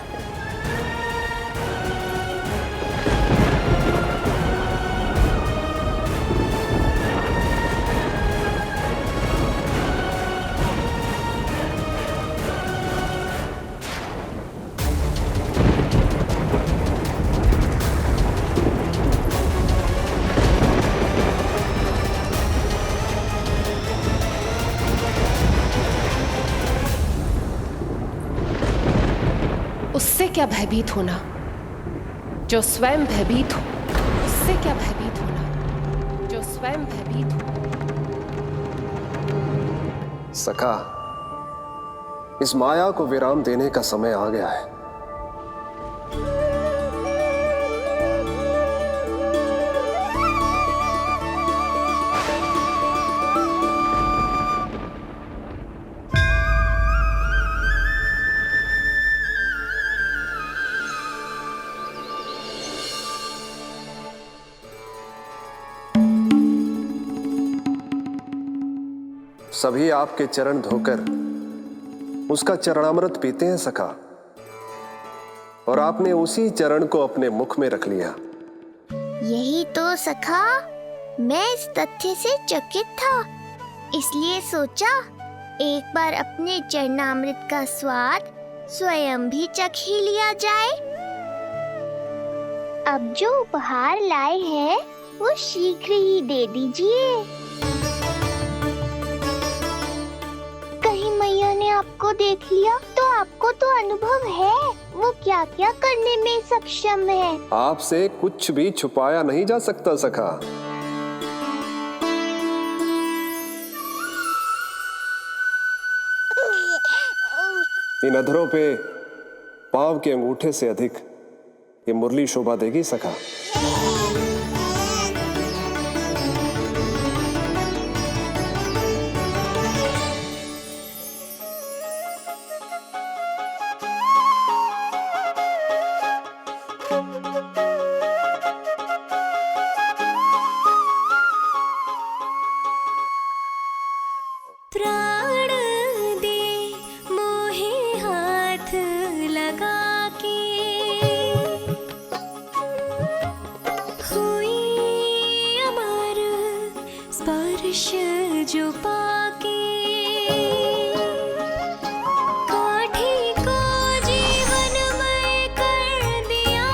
उससे क्या भयभीत होना, जो स्वयं भयभीत हो। उससे क्या भयभीत होना, जो स्वयं भयभीत हो। सखा, इस माया को विराम देने का समय आ गया है। सभी आपके चरण धोकर उसका चरणामृत पीते हैं सखा, और आपने उसी चरण को अपने मुख में रख लिया। यही तो सखा, मैं इस तथ्य से चकित था, इसलिए सोचा एक बार अपने चरणामृत का स्वाद स्वयं भी चख ही लिया जाए। अब जो उपहार लाए हैं वो शीघ्र ही दे दीजिए। कहीं मैया ने आपको देख लिया तो आपको तो अनुभव है वो क्या क्या करने में सक्षम है। आपसे कुछ भी छुपाया नहीं जा सकता सखा। इन अधरों पे पांव के अंगूठे से अधिक ये मुरली शोभा देगी सखा। प्राण दे मोहे हाथ लगा के, हुई अमर स्पर्श जो पाके, काठी को जीवनमय कर दिया,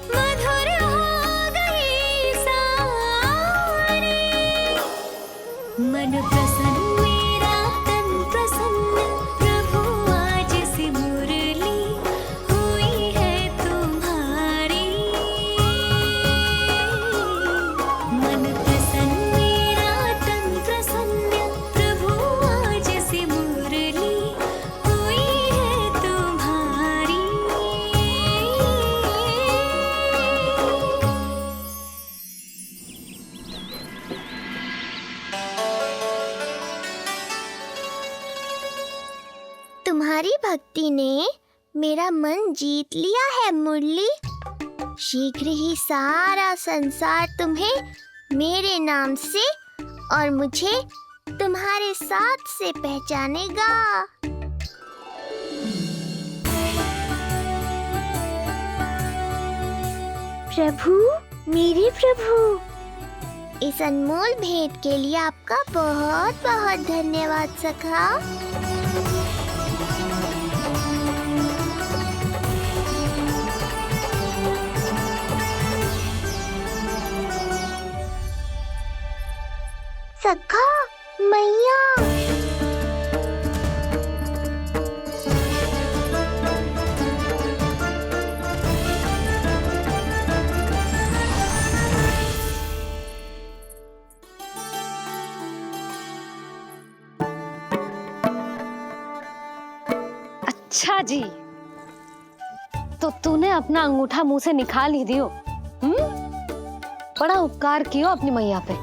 मधुर हो गई सारी। मन प्रसन्न मेरा तन प्रसन्न, प्रभु आज से मुरली हुई है तुम्हारी। मन प्रसन्न मेरा तन प्रसन्न, प्रभु आज से मुरली हुई है तुम्हारी। तुम्हारी भक्ति ने मेरा मन जीत लिया है मुरली। शीघ्र ही सारा संसार तुम्हें मेरे नाम से और मुझे तुम्हारे साथ से पहचानेगा। प्रभु, मेरे प्रभु, इस अनमोल भेंट के लिए आपका बहुत बहुत धन्यवाद सखा। सखा, मैया, अच्छा जी, तो तूने अपना अंगूठा मुंह से निकाल ही दियो। बड़ा उपकार कियो अपनी मैया पे।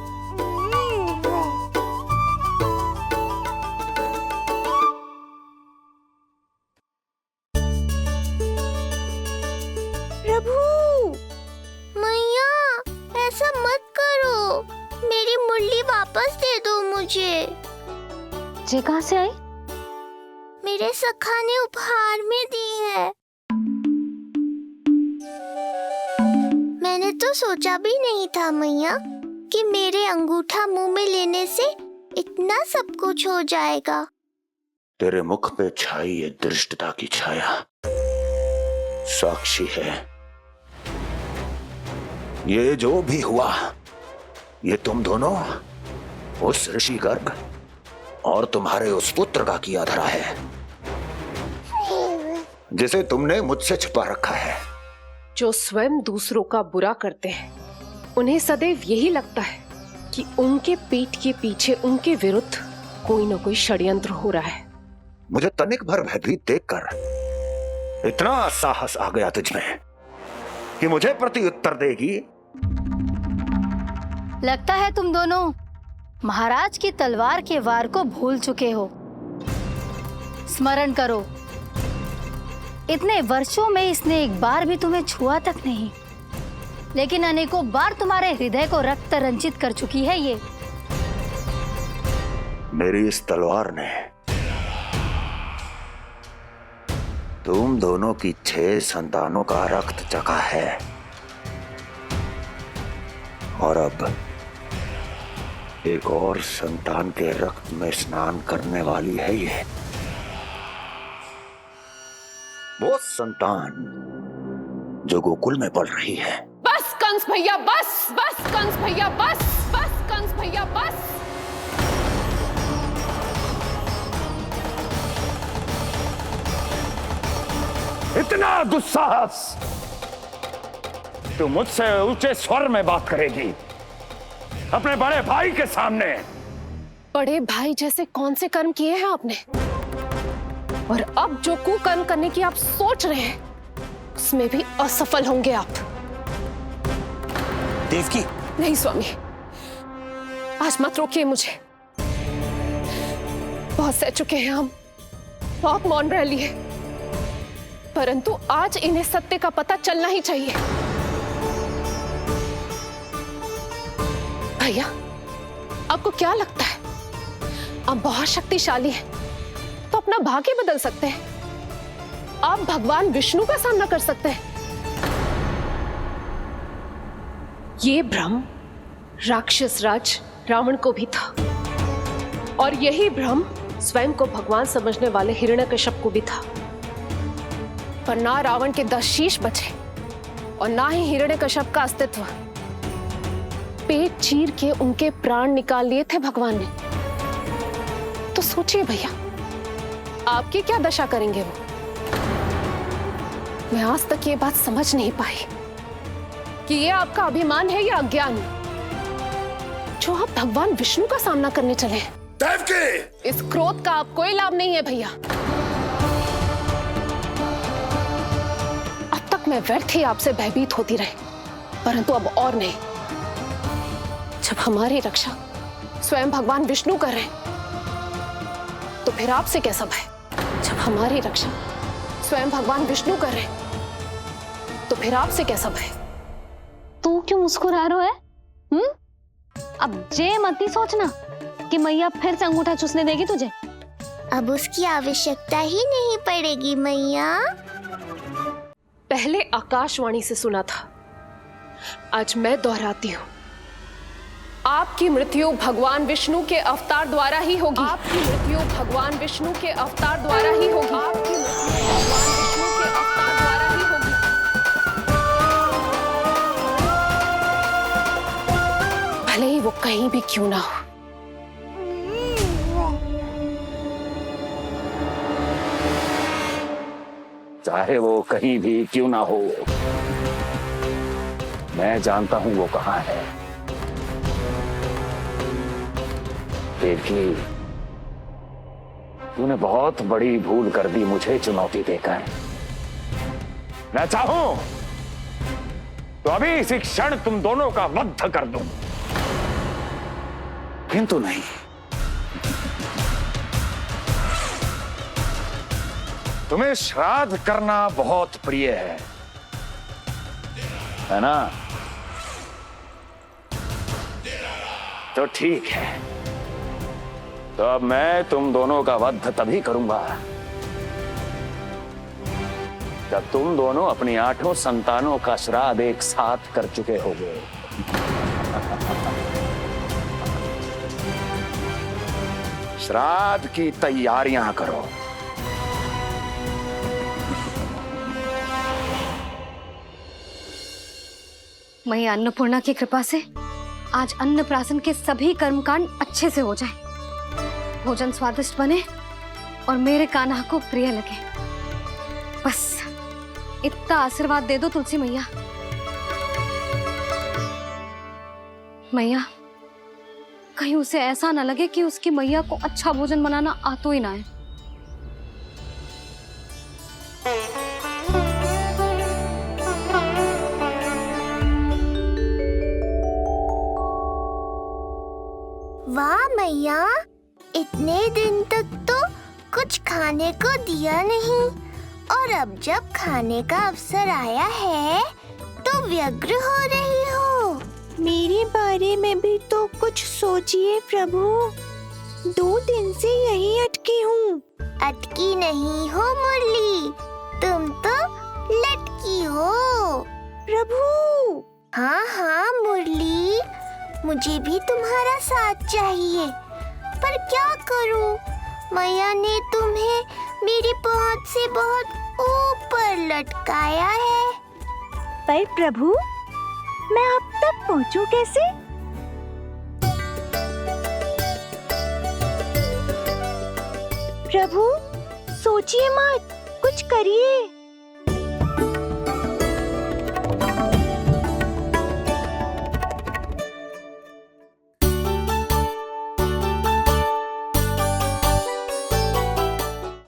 प्रभु, मैया, ऐसा मत करो, मेरी मुरली वापस दे दो मुझे। ये कहाँ से आई? मेरे सखा ने उपहार में दी है। मैंने तो सोचा भी नहीं था मैया कि मेरे अंगूठा मुंह में लेने से इतना सब कुछ हो जाएगा। तेरे मुख पे छाई ये दृष्टता की छाया साक्षी है। ये जो भी हुआ, ये तुम दोनों, उस ऋषि गर्ग और तुम्हारे उस पुत्र का किया धरा है, जिसे तुमने मुझसे छुपा रखा है। जो स्वयं दूसरों का बुरा करते हैं, उन्हें सदैव यही लगता है कि उनके पीठ के पीछे उनके विरुद्ध कोई ना कोई षड्यंत्र हो रहा है। मुझे तनिक भर भयभीत देखकर इतना साहस आ गया तुझमें कि मुझे प्रत्युत्तर देगी। लगता है तुम दोनों महाराज की तलवार के वार को भूल चुके हो। स्मरण करो, इतने वर्षों में इसने एक बार भी तुम्हें छुआ तक नहीं, लेकिन अनेकों बार तुम्हारे हृदय को रक्त रंजित कर चुकी है ये। मेरी इस तलवार ने तुम दोनों की 6 संतानों का रक्त चखा है और अब एक और संतान के रक्त में स्नान करने वाली है ये। वो संतान जो गोकुल में पल रही है। बस कंस भैया बस, बस कंस भैया बस, बस कंस भैया बस। इतना दुस्साहस तू मुझसे ऊंचे स्वर में बात करेगी अपने बड़े भाई के सामने? बड़े भाई जैसे कौन से कर्म किए हैं आपने? और अब जो कुकर्म करने की आप सोच रहे हैं उसमें भी असफल होंगे आप। देवकी। नहीं स्वामी, आज मत रोकिए मुझे। बहुत सह चुके हैं हम, बहुत मौन रह लिए, परंतु आज इन्हें सत्य का पता चलना ही चाहिए। भैया, आपको क्या लगता है आप बहुत शक्तिशाली हैं तो अपना भाग्य बदल सकते हैं? आप भगवान विष्णु का सामना कर सकते हैं। ये भ्रम राक्षस राज रावण को भी था और यही भ्रम स्वयं को भगवान समझने वाले हिरण्यकश्यप को भी था, पर ना रावण के 10 शीश बचे और ना ही हिरण्यकश्यप का अस्तित्व। पेट चीर के उनके प्राण निकाल लिए थे भगवान ने। तो सोचिए भैया, आपकी क्या दशा करेंगे वो? मैं आज तक ये बात समझ नहीं पाई कि ये आपका अभिमान है या अज्ञान, जो आप भगवान विष्णु का सामना करने चले हैं। देवकी! इस क्रोध का आप कोई लाभ नहीं है भैया। अब तक मैं व्यर्थ ही आपसे भयभीत होती रही, परंतु अब और नहीं। जब हमारी रक्षा स्वयं भगवान विष्णु कर रहे हैं तो फिर आपसे कैसा भय? जब हमारी रक्षा स्वयं भगवान विष्णु कर रहे हैं तो फिर आपसे कैसा भय? तू क्यों मुस्कुरा रहा है? अब जे मत ही सोचना कि मैया फिर से अंगूठा चूसने देगी तुझे। अब उसकी आवश्यकता ही नहीं पड़ेगी मैया। पहले आकाशवाणी से सुना था, आज मैं दोहराती हूँ। आपकी मृत्यु भगवान विष्णु के अवतार द्वारा ही होगी। आपकी मृत्यु भगवान विष्णु के अवतार द्वारा ही होगी। आपकी मृत्यु भगवान विष्णु के अवतार द्वारा ही होगी। भले ही वो कहीं भी क्यों ना हो। चाहे वो कहीं भी क्यों ना हो, मैं जानता हूं वो कहां है। देवकी, तूने बहुत बड़ी भूल कर दी मुझे चुनौती देकर। मैं चाहूं तो अभी इसी क्षण तुम दोनों का वध कर दूं, किंतु नहीं। तुम्हें श्राद्ध करना बहुत प्रिय है ना? तो ठीक है, तो अब मैं तुम दोनों का वध तभी करूंगा जब तुम दोनों अपनी 8 संतानों का श्राद्ध एक साथ कर चुके होगे। श्राद्ध की तैयारियां करो। मैया अन्नपूर्णा की कृपा से आज अन्नप्राशन के सभी कर्मकांड अच्छे से हो जाए, भोजन स्वादिष्ट बने और मेरे कान्हा को प्रिय लगे। बस इतना आशीर्वाद दे दो तुलसी मैया। मैया, कहीं उसे ऐसा ना लगे कि उसकी मैया को अच्छा भोजन बनाना आता ही ना है। वाह मैया, इतने दिन तक तो कुछ खाने को दिया नहीं, और अब जब खाने का अवसर आया है तो व्यग्र हो रही हो। मेरे बारे में भी तो कुछ सोचिए प्रभु। 2 दिन से यहीं अटकी हूँ। अटकी नहीं हो मुरली, तुम तो लटकी हो। प्रभु। हाँ हाँ मुरली, मुझे भी तुम्हारा साथ चाहिए, पर क्या करूं? मैया ने तुम्हें मेरी पहुंच से बहुत ऊपर लटकाया है। पर प्रभु, मैं अब तक पहुंचूं कैसे? प्रभु, सोचिए मत, कुछ करिए।